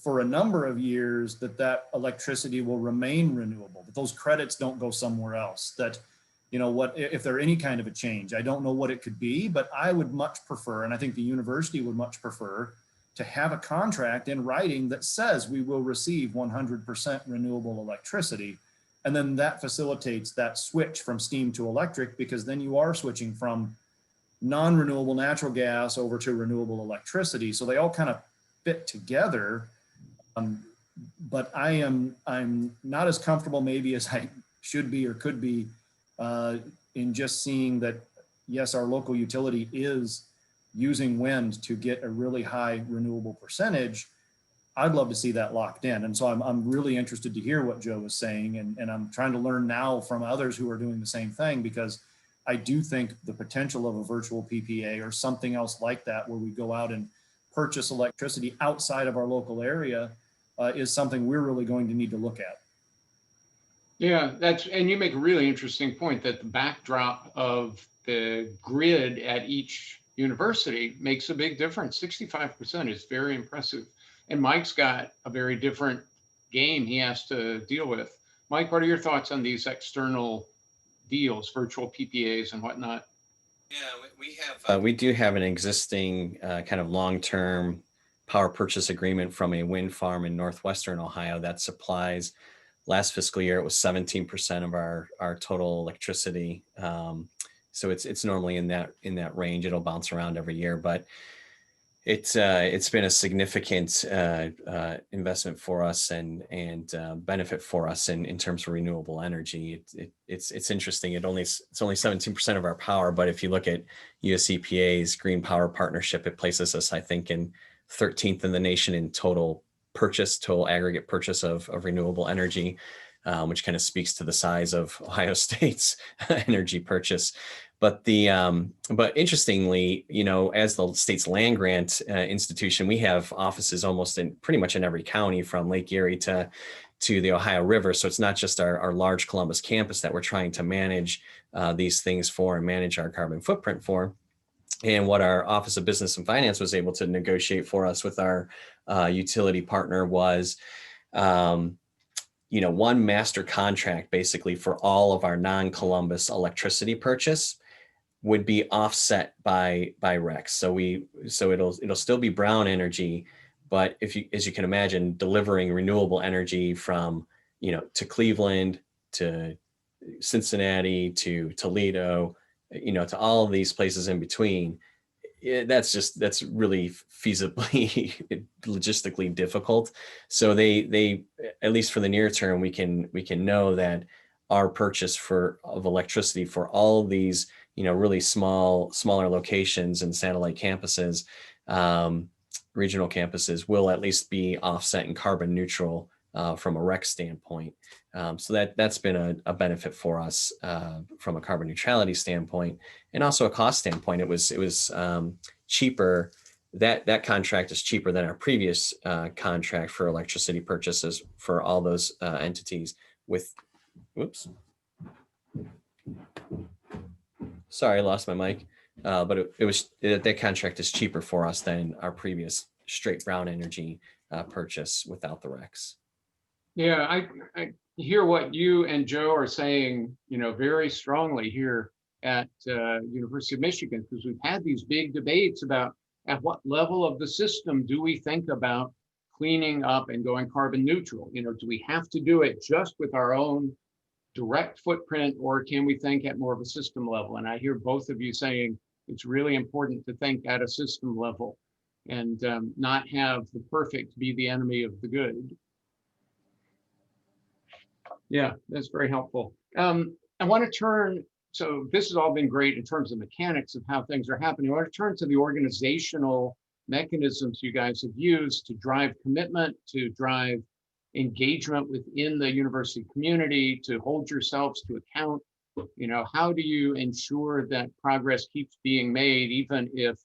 for a number of years that electricity will remain renewable, that those credits don't go somewhere else, that, if there any kind of a change, I don't know what it could be, but I would much prefer, and I think the university would much prefer, to have a contract in writing that says we will receive 100% renewable electricity. And then that facilitates that switch from steam to electric, because then you are switching from non-renewable natural gas over to renewable electricity. So they all kind of fit together. But I'm not as comfortable maybe as I should be or could be in just seeing that, yes, our local utility is using wind to get a really high renewable percentage. I'd love to see that locked in. And so I'm really interested to hear what Joe was saying. And I'm trying to learn now from others who are doing the same thing, because I do think the potential of a virtual PPA or something else like that, where we go out and purchase electricity outside of our local area, is something we're really going to need to look at. Yeah, and you make a really interesting point that the backdrop of the grid at each university makes a big difference. 65% is very impressive. And Mike's got a very different game he has to deal with. Mike, what are your thoughts on these external deals, virtual PPAs and whatnot? Yeah, we do have an existing kind of long-term power purchase agreement from a wind farm in northwestern Ohio that supplies. Last fiscal year, it was 17% of our total electricity. So it's normally in that range. It'll bounce around every year, but it's been a significant investment for us and benefit for us in terms of renewable energy. It's interesting. It's only 17% of our power, but if you look at US EPA's Green Power Partnership, it places us, I think, in 13th in the nation in total aggregate purchase of renewable energy, which kind of speaks to the size of Ohio State's energy purchase. But interestingly, as the state's land grant institution, we have offices almost pretty much in every county, from Lake Erie to the Ohio River. So it's not just our large Columbus campus that we're trying to manage these things for and manage our carbon footprint for. And what our Office of Business and Finance was able to negotiate for us with our utility partner was, one master contract basically for all of our non-Columbus electricity purchase would be offset by RECs. So it'll still be brown energy, But as you can imagine, delivering renewable energy from, to Cleveland, to Cincinnati, to Toledo, to all of these places in between, that's really feasibly logistically difficult. So they at least for the near term, we can know that our purchase of electricity for all of these really smaller locations and satellite campuses, regional campuses, will at least be offset and carbon neutral from a REC standpoint. So that's been a benefit for us from a carbon neutrality standpoint, and also a cost standpoint. It was cheaper. That contract is cheaper than our previous contract for electricity purchases for all those entities. Whoops. Sorry, I lost my mic. But that contract is cheaper for us than our previous straight brown energy purchase without the RECs. Yeah, I hear what you and Joe are saying, very strongly here at University of Michigan, because we've had these big debates about at what level of the system do we think about cleaning up and going carbon neutral? Do we have to do it just with our own direct footprint, or can we think at more of a system level? And I hear both of you saying it's really important to think at a system level and not have the perfect be the enemy of the good. Yeah, that's very helpful. I want to turn, so this has all been great in terms of mechanics of how things are happening. I want to turn to the organizational mechanisms you guys have used to drive commitment, to drive engagement within the university community, to hold yourselves to account. How do you ensure that progress keeps being made, even if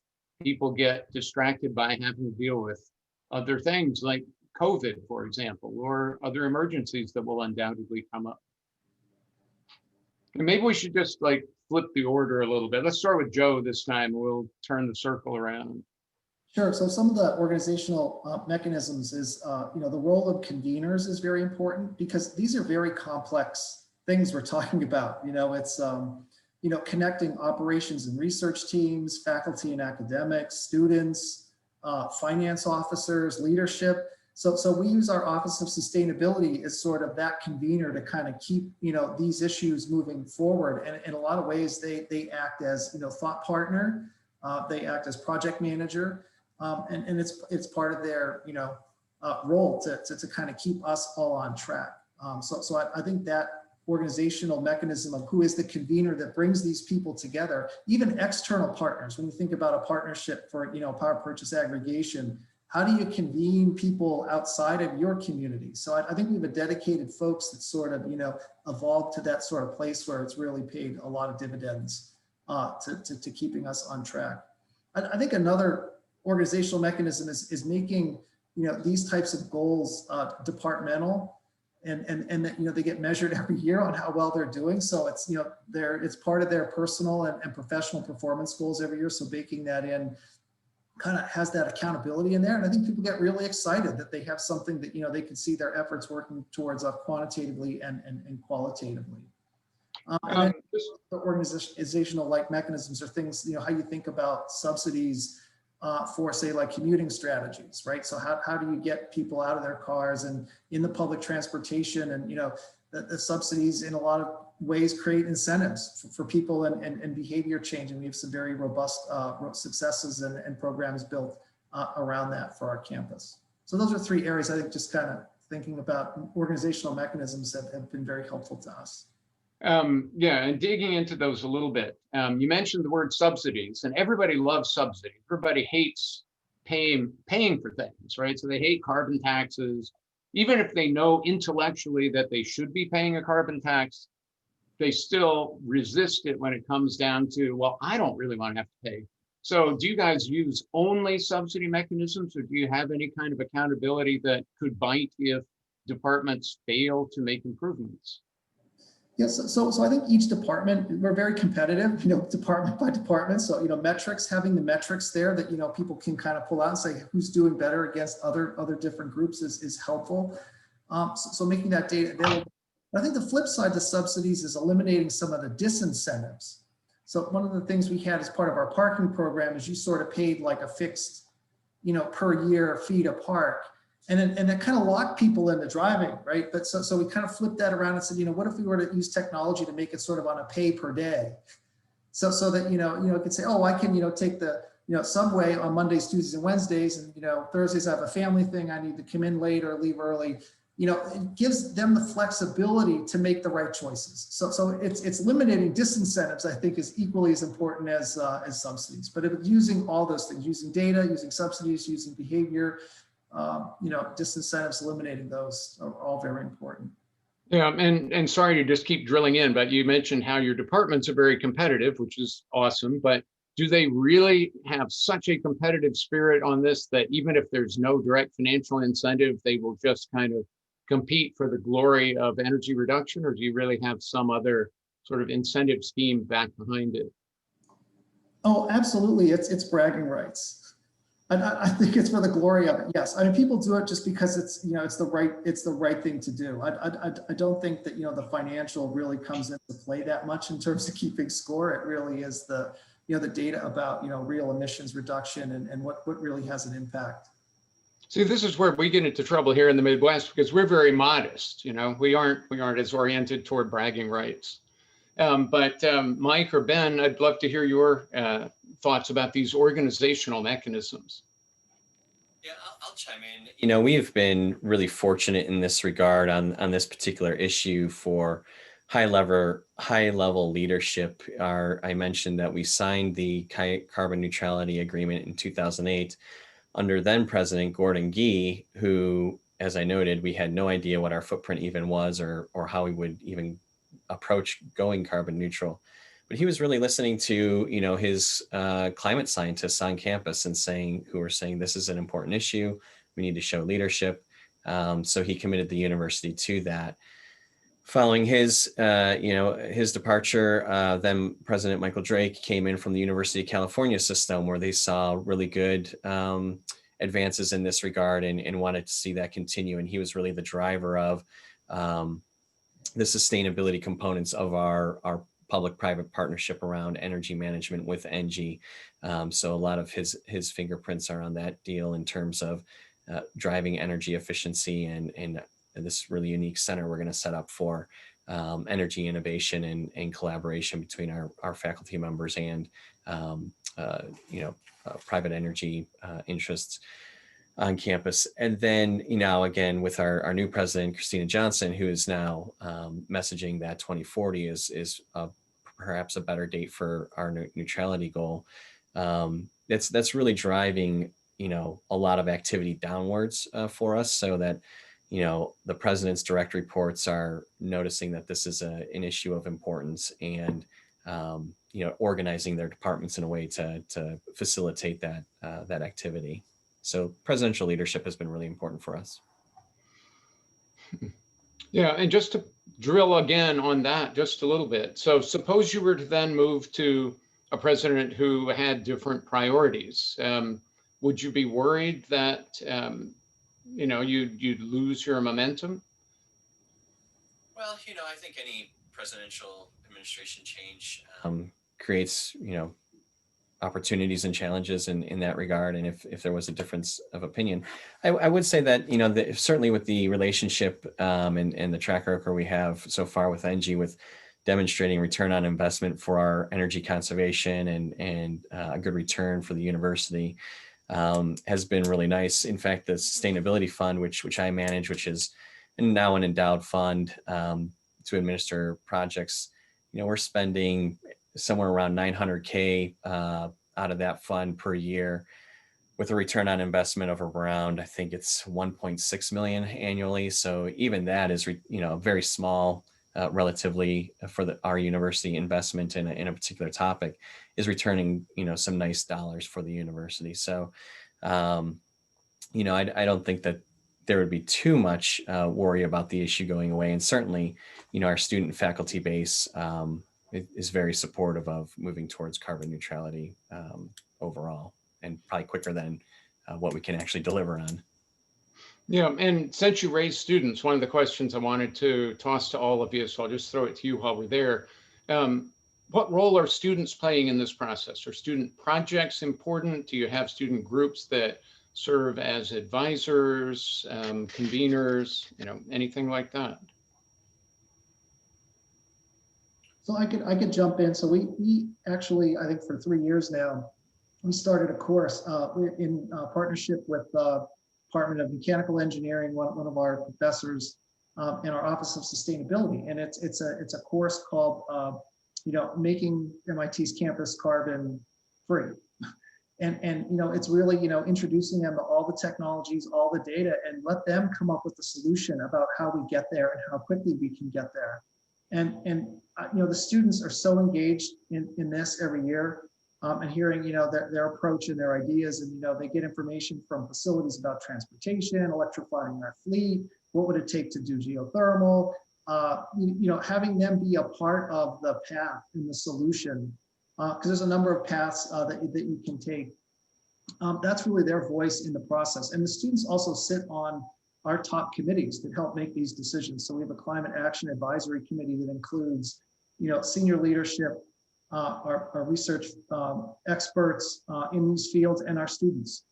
people get distracted by having to deal with other things like COVID, for example, or other emergencies that will undoubtedly come up? And maybe we should just flip the order a little bit. Let's start with Joe this time. We'll turn the circle around. Sure. So some of the organizational mechanisms is, the role of conveners is very important, because these are very complex things we're talking about. It's, connecting operations and research teams, faculty and academics, students, finance officers, leadership. So we use our Office of Sustainability as sort of that convener to kind of keep, these issues moving forward. And in a lot of ways, they act as, thought partner. They act as project manager. And it's part of their, role to kind of keep us all on track. So I think that organizational mechanism of who is the convener that brings these people together, even external partners, when you think about a partnership for, power purchase aggregation, how do you convene people outside of your community? So I think we have a dedicated folks that sort of, evolved to that sort of place where it's really paid a lot of dividends to keeping us on track. I think another organizational mechanism is making, these types of goals departmental, and that, they get measured every year on how well they're doing. So it's, it's part of their personal and professional performance goals every year. So baking that in kind of has that accountability in there. And I think people get really excited that they have something that, they can see their efforts working towards quantitatively and qualitatively. And then the organizational mechanisms are things, how you think about subsidies for, say, commuting strategies, right? So how do you get people out of their cars and in the public transportation? And the subsidies in a lot of ways create incentives for people and behavior change. And we have some very robust successes and programs built around that for our campus. So those are three areas I think, just kind of thinking about organizational mechanisms that have been very helpful to us. Yeah, and digging into those a little bit, you mentioned the word subsidies, and everybody loves subsidies. Everybody hates paying for things, right? So they hate carbon taxes. Even if they know intellectually that they should be paying a carbon tax, they still resist it when it comes down to, well, I don't really want to have to pay. So do you guys use only subsidy mechanisms, or do you have any kind of accountability that could bite if departments fail to make improvements? Yes, so I think each department, we're very competitive, department by department. So, metrics, having the metrics there that, people can kind of pull out and say who's doing better against other different groups is helpful. So making that data available. I think the flip side to subsidies is eliminating some of the disincentives. So one of the things we had as part of our parking program is you sort of paid like a fixed per year feet a park. And it kind of locked people into driving, right? But so we kind of flipped that around and said, what if we were to use technology to make it sort of on a pay per day? So that, it could say, oh, I can, take the, subway on Mondays, Tuesdays, and Wednesdays. And, Thursdays I have a family thing. I need to come in late or leave early. It gives them the flexibility to make the right choices. So it's eliminating disincentives, I think, is equally as important as subsidies. But using all those things, using data, using subsidies, using behavior, disincentives, eliminating those are all very important. Yeah, and sorry to just keep drilling in, but you mentioned how your departments are very competitive, which is awesome. But do they really have such a competitive spirit on this that even if there's no direct financial incentive, they will just kind of compete for the glory of energy reduction? Or do you really have some other sort of incentive scheme back behind it? Oh, absolutely. It's bragging rights. I think it's for the glory of it. Yes, I mean, people do it just because it's it's the right thing to do. I don't think that the financial really comes into play that much in terms of keeping score. It really is the the data about real emissions reduction and what really has an impact. See, this is where we get into trouble here in the Midwest because we're very modest. We aren't as oriented toward bragging rights. But Mike or Ben, I'd love to hear your thoughts about these organizational mechanisms. Yeah, I'll chime in. We have been really fortunate in this regard on this particular issue for high level leadership. I mentioned that we signed the carbon neutrality agreement in 2008 under then President Gordon Gee, who, as I noted, we had no idea what our footprint even was or how we would even approach going carbon neutral. But he was really listening to, his climate scientists on campus and who were saying this is an important issue. We need to show leadership. So he committed the university to that. Following his departure, then President Michael Drake came in from the University of California system, where they saw really good advances in this regard and wanted to see that continue. And he was really the driver of the sustainability components of our public-private partnership around energy management with NG. So a lot of his fingerprints are on that deal in terms of driving energy efficiency and this really unique center we're going to set up for energy innovation and collaboration between our faculty members and private energy interests on campus. And then, again, with our new president, Christina Johnson, who is now messaging that 2040 is perhaps a better date for our neutrality goal. That's really driving, a lot of activity downwards for us, so that, the president's direct reports are noticing that this is an issue of importance and, organizing their departments in a way to facilitate that activity. So presidential leadership has been really important for us. Yeah, and just to drill again on that just a little bit. So suppose you were to then move to a president who had different priorities. Would you be worried that you'd lose your momentum? Well, I think any presidential administration change creates, opportunities and challenges in that regard. And if there was a difference of opinion, I would say that, certainly with the relationship and the track record we have so far with NG, with demonstrating return on investment for our energy conservation and a good return for the university, has been really nice. In fact, the sustainability fund, which I manage, which is now an endowed fund to administer projects, we're spending somewhere around $900K out of that fund per year, with a return on investment of around, I think it's 1.6 million annually. So even that is, very small relatively for our university investment in a particular topic, is returning, some nice dollars for the university. So, I don't think that there would be too much worry about the issue going away. And certainly, our student faculty base is very supportive of moving towards carbon neutrality overall, and probably quicker than what we can actually deliver on. Yeah, and since you raised students, one of the questions I wanted to toss to all of you, so I'll just throw it to you while we're there. What role are students playing in this process? Are student projects important? Do you have student groups that serve as advisors, conveners, anything like that? So I could jump in. So we actually, I think for 3 years now, we started a course in partnership with Department of Mechanical Engineering, one of our professors in our Office of Sustainability, and it's a course called making MIT's campus carbon free. And it's really introducing them to all the technologies, all the data, and let them come up with the solution about how we get there and how quickly we can get there. And the students are so engaged in this every year, and hearing their approach and their ideas, and they get information from facilities about transportation, electrifying our fleet, what would it take to do geothermal, having them be a part of the path and the solution, because there's a number of paths that you can take. That's really their voice in the process. And the students also sit on our top committees that help make these decisions. So we have a climate action advisory committee that includes, senior leadership, our research experts in these fields, and our students.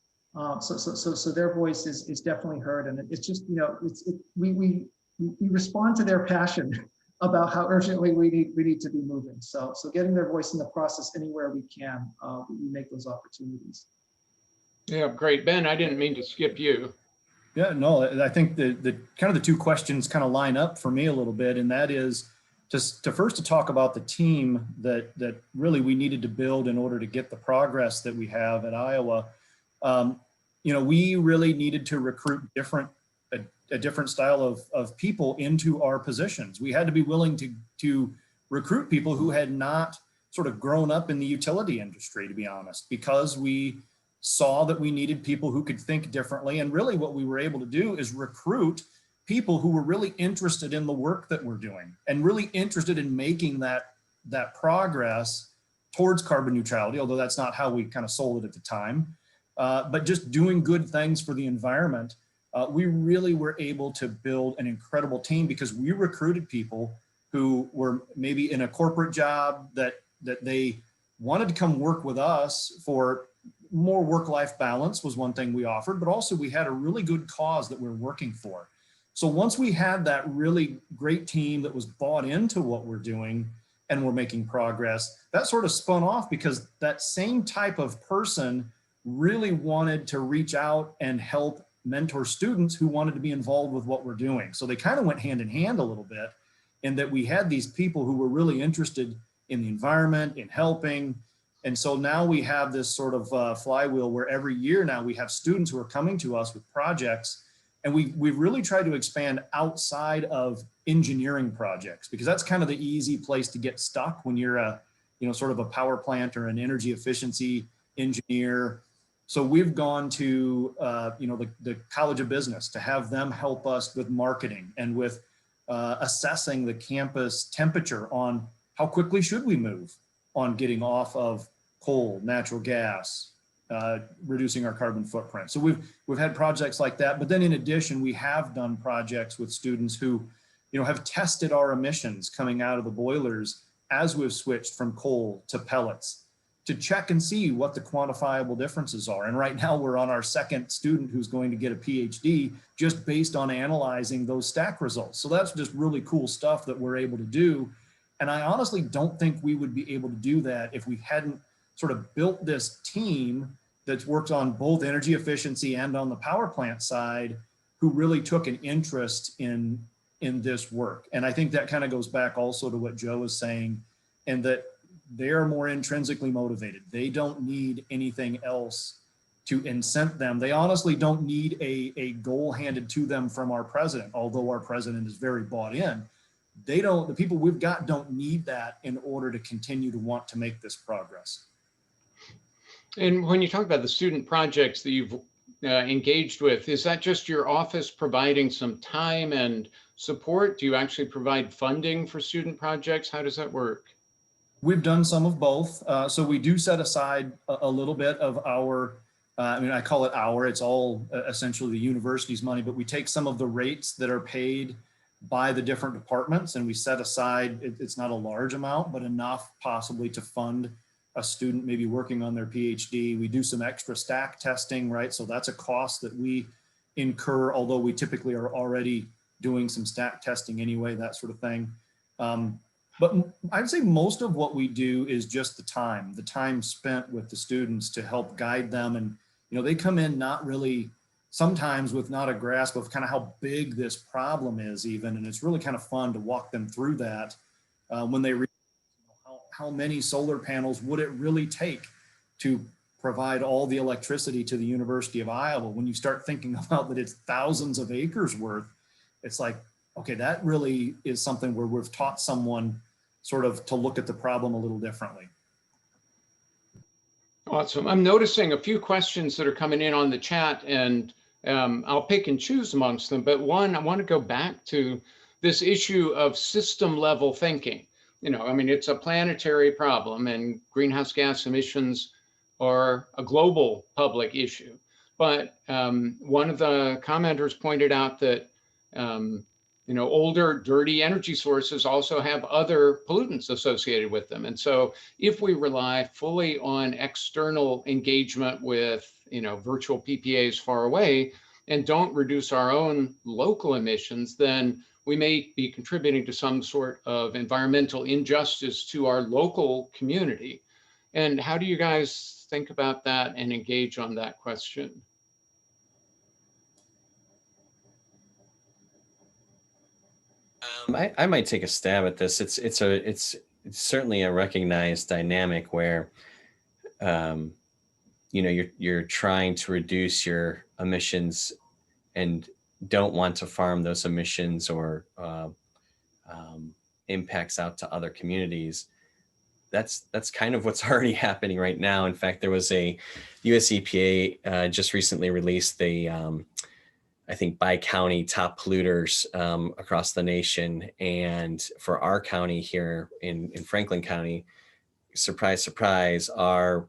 So their voice is definitely heard, and it's just we respond to their passion about how urgently we need to be moving. So getting their voice in the process anywhere we can, we make those opportunities. Yeah, great. Ben, I didn't mean to skip you. Yeah, no, I think the kind of the two questions kind of line up for me a little bit, and that is just to talk about the team that really we needed to build in order to get the progress that we have at Iowa. We really needed to recruit a different style of people into our positions. We had to be willing to recruit people who had not sort of grown up in the utility industry, to be honest, because we saw that we needed people who could think differently. And really what we were able to do is recruit people who were really interested in the work that we're doing and really interested in making that progress towards carbon neutrality, although that's not how we kind of sold it at the time, but just doing good things for the environment. We really were able to build an incredible team because we recruited people who were maybe in a corporate job that they wanted to come work with us for more work-life balance was one thing we offered, but also we had a really good cause that we're working for. So once we had that really great team that was bought into what we're doing and we're making progress, that sort of spun off because that same type of person really wanted to reach out and help mentor students who wanted to be involved with what we're doing. So they kind of went hand in hand a little bit in that we had these people who were really interested in the environment, in helping. And so now we have this sort of flywheel where every year now we have students who are coming to us with projects, and we've really tried to expand outside of engineering projects because that's kind of the easy place to get stuck when you're a, sort of a power plant or an energy efficiency engineer. So we've gone to, the College of Business to have them help us with marketing and with assessing the campus temperature on how quickly should we move on getting off of coal, natural gas, reducing our carbon footprint. So we've had projects like that, but then in addition, we have done projects with students who, have tested our emissions coming out of the boilers as we've switched from coal to pellets to check and see what the quantifiable differences are. And right now we're on our second student who's going to get a PhD just based on analyzing those stack results. So that's just really cool stuff that we're able to do. And I honestly don't think we would be able to do that if we hadn't sort of built this team that's worked on both energy efficiency and on the power plant side, who really took an interest in this work. And I think that kind of goes back also to what Joe was saying, and that they're more intrinsically motivated. They don't need anything else to incent them. They honestly don't need a goal handed to them from our president, although our president is very bought in. The people we've got don't need that in order to continue to want to make this progress. And when you talk about the student projects that you've engaged with, is that just your office providing some time and support? Do you actually provide funding for student projects? How does that work? We've done some of both. So we do set aside a little bit of our, I call it it's all essentially the university's money, but we take some of the rates that are paid by the different departments and we set aside, it's not a large amount, but enough possibly to fund a student maybe working on their PhD. We do some extra stack testing, right? So that's a cost that we incur, although we typically are already doing some stack testing anyway, that sort of thing. But I'd say most of what we do is just the time spent with the students to help guide them. And, they come in not really, sometimes with not a grasp of kind of how big this problem is even. And it's really kind of fun to walk them through that when they realize how many solar panels would it really take to provide all the electricity to the University of Iowa. When you start thinking about that it's thousands of acres worth, it's like, okay, that really is something where we've taught someone sort of to look at the problem a little differently. Awesome. I'm noticing a few questions that are coming in on the chat, and I'll pick and choose amongst them. But one, I want to go back to this issue of system level thinking. It's a planetary problem, and greenhouse gas emissions are a global public issue. But one of the commenters pointed out that older dirty energy sources also have other pollutants associated with them. And so if we rely fully on external engagement with virtual PPAs far away and don't reduce our own local emissions, then we may be contributing to some sort of environmental injustice to our local community. And how do you guys think about that and engage on that question? I might take a stab at this. It's certainly a recognized dynamic where, you're trying to reduce your emissions and don't want to farm those emissions or impacts out to other communities. That's kind of what's already happening right now. In fact, there was a US EPA just recently released the I think by county top polluters across the nation. And for our county here in Franklin County, surprise, surprise, our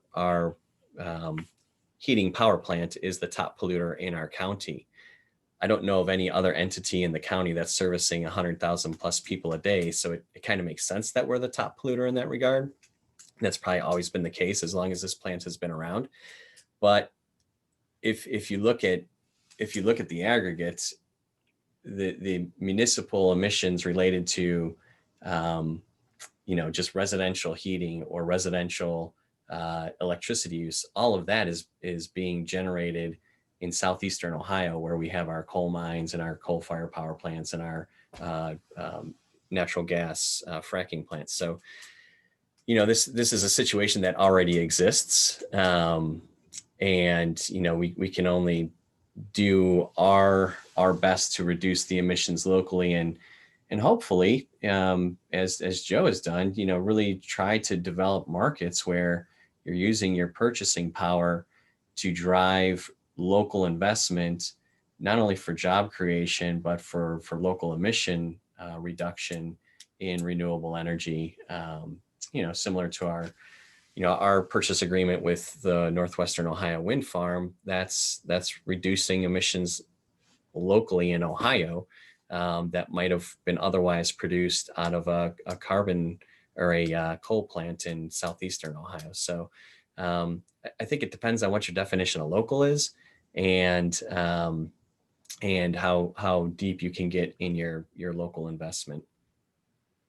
heating power plant is the top polluter in our county. I don't know of any other entity in the county that's servicing 100,000 plus people a day. So it kind of makes sense that we're the top polluter in that regard. That's probably always been the case as long as this plant has been around. But if you look at the aggregates, the municipal emissions related to, just residential heating or residential electricity use, all of that is being generated in southeastern Ohio, where we have our coal mines and our coal-fired power plants and our natural gas fracking plants. So, this is a situation that already exists, and we can only do our best to reduce the emissions locally and hopefully, as Joe has done, really try to develop markets where you're using your purchasing power to drive local investment, not only for job creation, but for local emission reduction in renewable energy, similar to our purchase agreement with the Northwestern Ohio wind farm. That's reducing emissions locally in Ohio that might have been otherwise produced out of a carbon or a coal plant in southeastern Ohio. So I think it depends on what your definition of local is and how deep you can get in your local investment.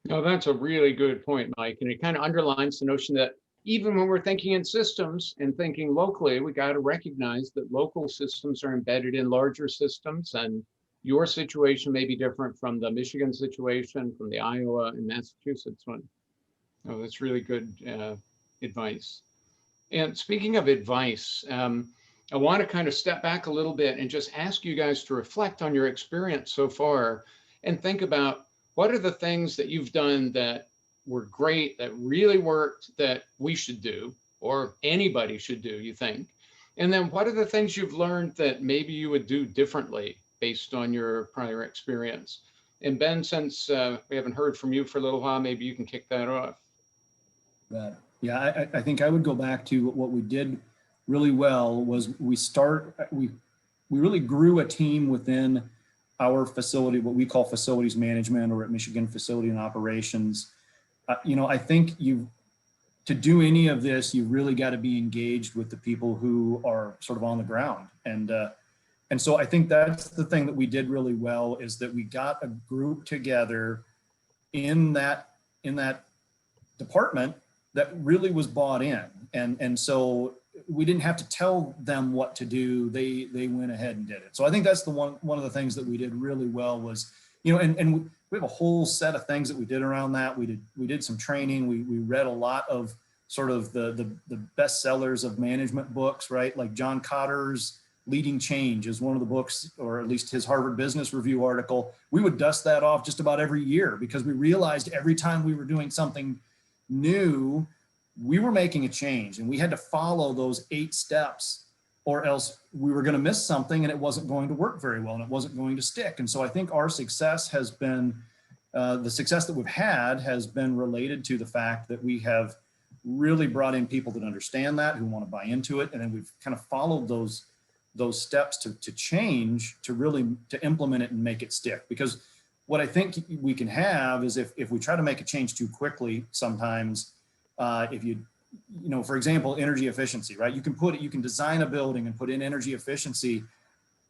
No, that's a really good point, Mike. And it kind of underlines the notion that even when we're thinking in systems and thinking locally, we got to recognize that local systems are embedded in larger systems, and your situation may be different from the Michigan situation, from the Iowa and Massachusetts one. Oh, that's really good advice. And speaking of advice, I want to kind of step back a little bit and just ask you guys to reflect on your experience so far and think about what are the things that you've done that were great, that really worked, that we should do, or anybody should do, you think? And then what are the things you've learned that maybe you would do differently based on your prior experience? And Ben, since we haven't heard from you for a little while, maybe you can kick that off. Yeah, I think I would go back to what we did really well was we really grew a team within our facility, what we call facilities management, or at Michigan Facility and Operations. I think to do any of this, you really got to be engaged with the people who are sort of on the ground. And so I think that's the thing that we did really well, is that we got a group together in that department that really was bought in. And so we didn't have to tell them what to do. They went ahead and did it. So I think that's the one of the things that we did really well was, you know, and we have a whole set of things that we did around that. We did some training. We read a lot of sort of the best sellers of management books, right? Like John Cotter's Leading Change is one of the books, or at least his Harvard Business Review article. We would dust that off just about every year, because we realized every time we were doing something new, we were making a change, and we had to follow those 8 steps, or else we were going to miss something and it wasn't going to work very well and it wasn't going to stick. And so I think our success has been, the success that we've had has been related to the fact that we have really brought in people that understand that, who want to buy into it. And then we've kind of followed those steps to change, to implement it and make it stick. Because what I think we can have is if we try to make a change too quickly, sometimes if you know, for example, energy efficiency, right? You can design a building and put in energy efficiency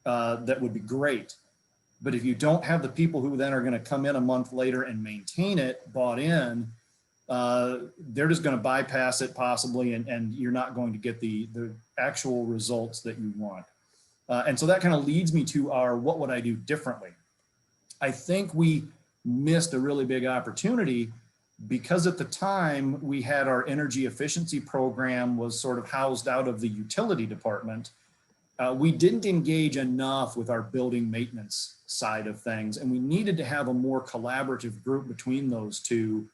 that would be great. But if you don't have the people who then are going to come in a month later and maintain it bought in, they're just going to bypass it possibly, and you're not going to get the actual results that you want. And so that kind of leads me to our what would I do differently? I think we missed a really big opportunity, because at the time we had our energy efficiency program was sort of housed out of the utility department. We didn't engage enough with our building maintenance side of things, and we needed to have a more collaborative group between those two,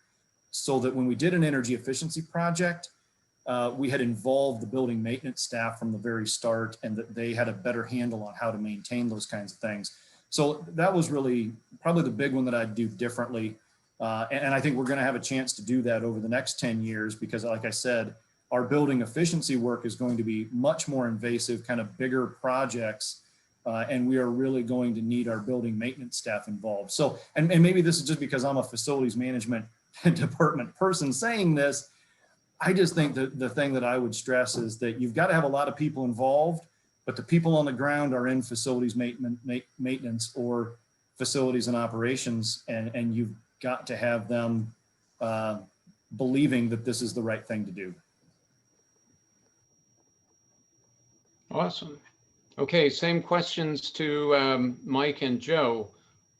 so that when we did an energy efficiency project, we had involved the building maintenance staff from the very start, and that they had a better handle on how to maintain those kinds of things. So that was really probably the big one that I'd do differently. And I think we're going to have a chance to do that over the next 10 years, because like I said, our building efficiency work is going to be much more invasive, kind of bigger projects. And we are really going to need our building maintenance staff involved. So, and maybe this is just because I'm a facilities management department person saying this, I just think that the thing that I would stress is that you've got to have a lot of people involved, but the people on the ground are in facilities maintenance or facilities and operations, and you've got to have them believing that this is the right thing to do. Awesome. Okay, same questions to Mike and Joe.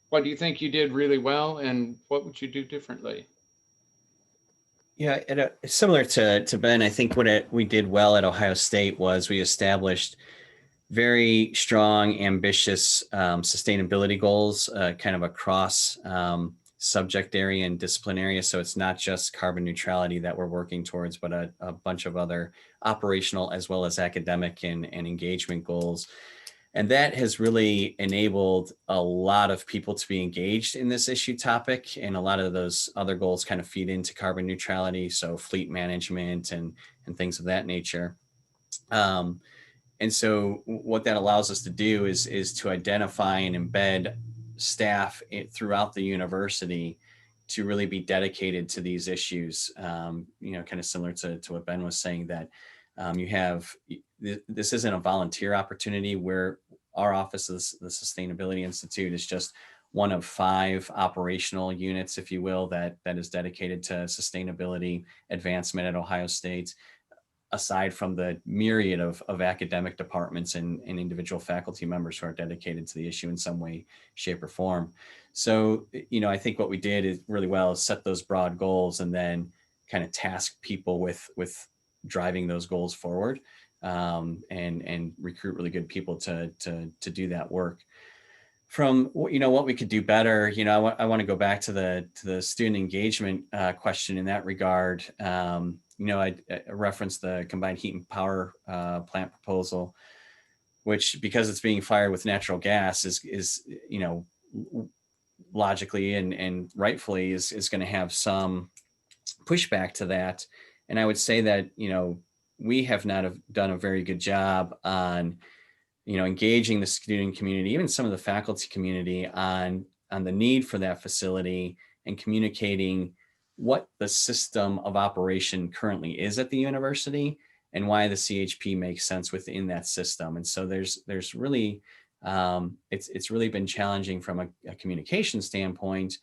What do you think you did really well, and what would you do differently? Yeah, similar to Ben, I think what we did well at Ohio State was we established very strong, ambitious sustainability goals, kind of across subject area and discipline area. So it's not just carbon neutrality that we're working towards, but a bunch of other operational as well as academic and engagement goals. And that has really enabled a lot of people to be engaged in this issue topic. And a lot of those other goals kind of feed into carbon neutrality. So fleet management and things of that nature. And so what that allows us to do is to identify and embed staff throughout the university to really be dedicated to these issues. You know, kind of similar to what Ben was saying, that this isn't a volunteer opportunity, where our office, the Sustainability Institute, is just one of 5 operational units, if you will, that is dedicated to sustainability advancement at Ohio State, aside from the myriad of academic departments and individual faculty members who are dedicated to the issue in some way, shape, or form. So, you know, I think what we did is really well is set those broad goals and then kind of task people with driving those goals forward, and recruit really good people to do that work. From, you know, what we could do better, you know, I want to go back to the student engagement question in that regard. You know, I referenced the combined heat and power plant proposal, which, because it's being fired with natural gas, is you know, logically and rightfully is going to have some pushback to that. And I would say that, you know, we have not done a very good job on, you know, engaging the student community, even some of the faculty community, on the need for that facility, and communicating what the system of operation currently is at the university and why the CHP makes sense within that system. And so there's really, it's really been challenging from a communication standpoint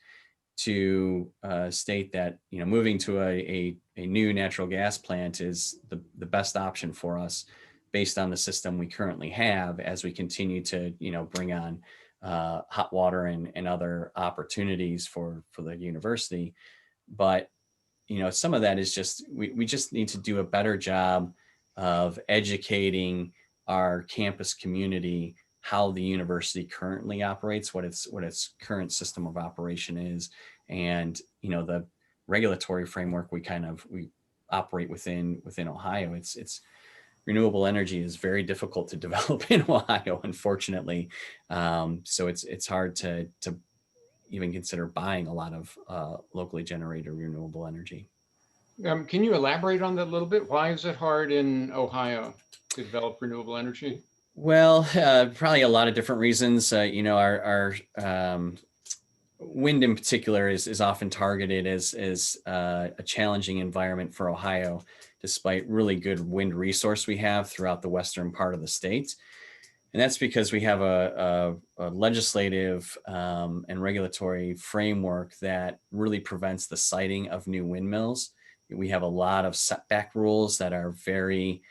to state that, you know, moving to a new natural gas plant is the best option for us based on the system we currently have as we continue to, you know, bring on hot water and other opportunities for the university. But, you know, some of that is just, we just need to do a better job of educating our campus community how the university currently operates, what its current system of operation is, and, you know, the regulatory framework we operate within Ohio. It's renewable energy is very difficult to develop in Ohio, unfortunately. So it's hard to even consider buying a lot of locally generated renewable energy. Can you elaborate on that a little bit? Why is it hard in Ohio to develop renewable energy? Well, probably a lot of different reasons. You know, our wind in particular is often targeted as a challenging environment for Ohio, despite really good wind resource we have throughout the western part of the state. And that's because we have a legislative and regulatory framework that really prevents the siting of new windmills. We have a lot of setback rules that are very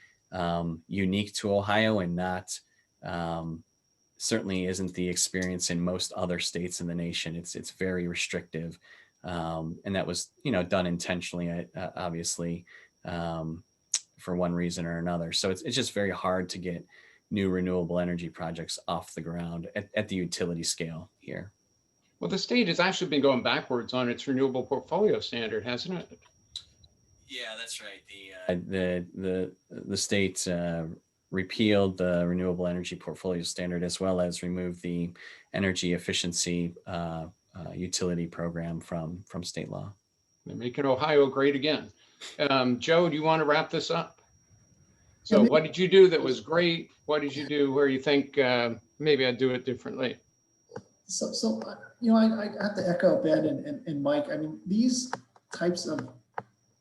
unique to Ohio and not certainly isn't the experience in most other states in the nation. It's very restrictive, and that was, you know, done intentionally, obviously, for one reason or another. So it's just very hard to get new renewable energy projects off the ground at the utility scale here. Well, the state has actually been going backwards on its renewable portfolio standard, hasn't it? Yeah, that's right. The state repealed the renewable energy portfolio standard, as well as removed the energy efficiency utility program from state law. They're making Ohio great again. Joe, do you want to wrap this up? So what did you do that was great? What did you do where you think maybe I'd do it differently? So you know, I have to echo Ben and Mike. I mean, these types of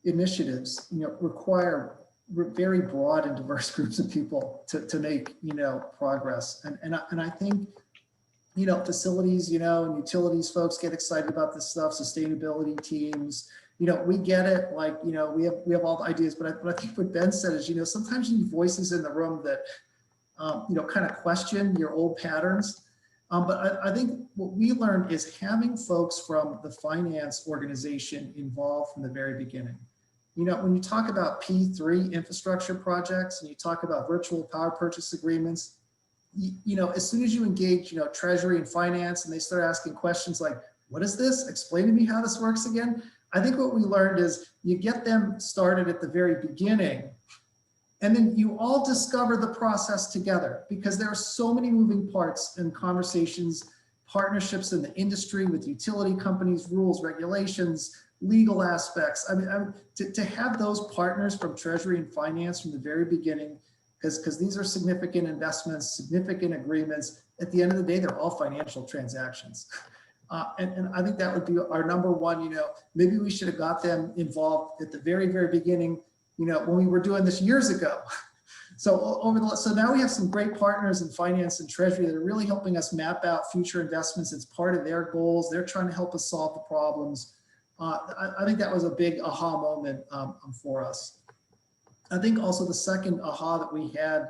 initiatives, you know, require very broad and diverse groups of people to make, you know, progress. And I think, you know, facilities, you know, and utilities folks get excited about this stuff, sustainability teams, you know, we get it, like, you know, we have all the ideas, but I think what Ben said is, you know, sometimes you need voices in the room that, you know, kind of question your old patterns. But I think what we learned is having folks from the finance organization involved from the very beginning. You know, when you talk about P3 infrastructure projects and you talk about virtual power purchase agreements, you know, as soon as you engage, you know, Treasury and finance, and they start asking questions like, what is this? Explain to me how this works again. I think what we learned is you get them started at the very beginning, and then you all discover the process together, because there are so many moving parts and conversations, partnerships in the industry with utility companies, rules, regulations, legal aspects. I mean, to have those partners from Treasury and finance from the very beginning, because these are significant investments, significant agreements. At the end of the day, they're all financial transactions. And I think that would be our number one, you know, maybe we should have got them involved at the very, very beginning, you know, when we were doing this years ago. So now we have some great partners in finance and Treasury that are really helping us map out future investments. It's part of their goals. They're trying to help us solve the problems. I think that was a big aha moment for us. I think also the second aha that we had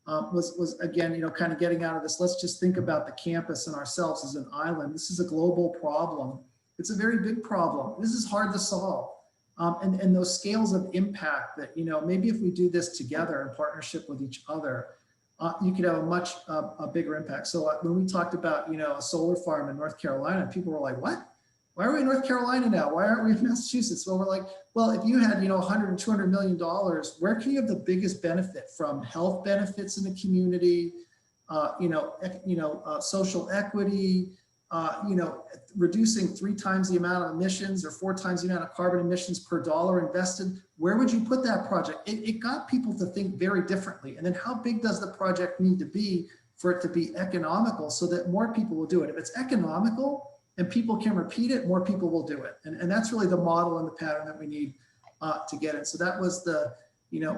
was again, you know, kind of getting out of this, let's just think about the campus and ourselves as an island. This is a global problem. It's a very big problem. This is hard to solve. And those scales of impact that, you know, maybe if we do this together in partnership with each other, you could have a much bigger impact. So when we talked about, you know, a solar farm in North Carolina, people were like, what? Why are we in North Carolina now? Why aren't we in Massachusetts? Well, we're like, well, if you had, you know, $100 and $200 million, where can you have the biggest benefit from? Health benefits in the community, social equity, you know, reducing 3 times the amount of emissions or 4 times the amount of carbon emissions per dollar invested. Where would you put that project? It got people to think very differently. And then how big does the project need to be for it to be economical so that more people will do it? If it's economical, and people can repeat it, more people will do it. And that's really the model and the pattern that we need to get in. So that was the,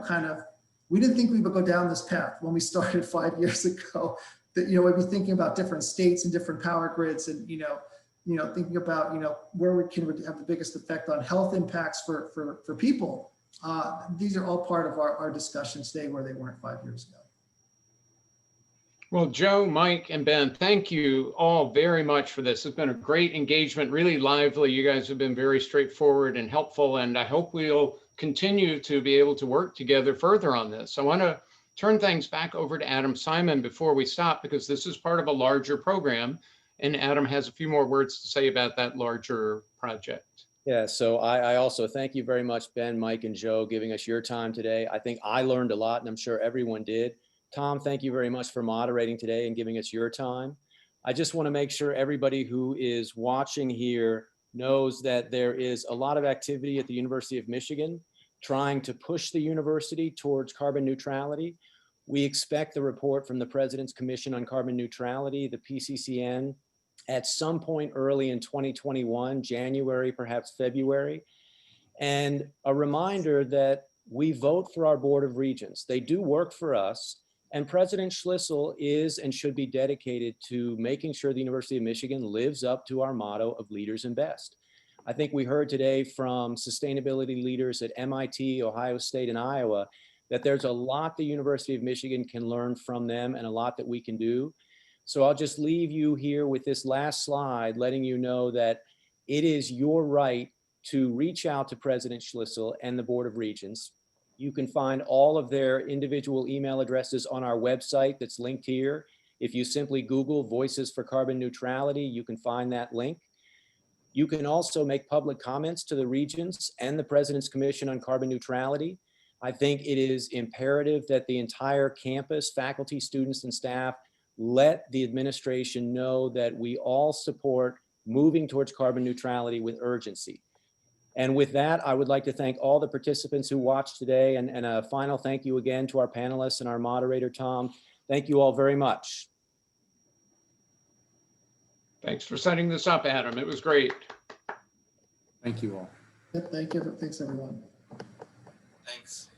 kind of, we didn't think we would go down this path when we started 5 years ago, that, we'd be thinking about different states and different power grids and, thinking about, where we can have the biggest effect on health impacts for people. These are all part of our discussion today where they weren't 5 years ago. Well, Joe, Mike, and Ben, thank you all very much for this. It's been a great engagement, really lively. You guys have been very straightforward and helpful, and I hope we'll continue to be able to work together further on this. I want to turn things back over to Adam Simon before we stop, because this is part of a larger program, and Adam has a few more words to say about that larger project. Yeah, so I also thank you very much, Ben, Mike, and Joe, giving us your time today. I think I learned a lot, and I'm sure everyone did. Tom, thank you very much for moderating today and giving us your time. I just want to make sure everybody who is watching here knows that there is a lot of activity at the University of Michigan trying to push the university towards carbon neutrality. We expect the report from the President's Commission on Carbon Neutrality, the PCCN, at some point early in 2021, January, perhaps February. And a reminder that we vote for our Board of Regents. They do work for us. And President Schlissel is and should be dedicated to making sure the University of Michigan lives up to our motto of leaders and best. I think we heard today from sustainability leaders at MIT, Ohio State, and Iowa that there's a lot the University of Michigan can learn from them and a lot that we can do. So I'll just leave you here with this last slide, letting you know that it is your right to reach out to President Schlissel and the Board of Regents. You can find all of their individual email addresses on our website that's linked here. If you simply Google Voices for Carbon Neutrality, you can find that link. You can also make public comments to the Regents and the President's Commission on Carbon Neutrality. I think it is imperative that the entire campus, faculty, students, and staff let the administration know that we all support moving towards carbon neutrality with urgency. And with that, I would like to thank all the participants who watched today, and a final thank you again to our panelists and our moderator, Tom. Thank you all very much. Thanks for setting this up, Adam. It was great. Thank you all. Yep, thank you. Thanks, everyone. Thanks.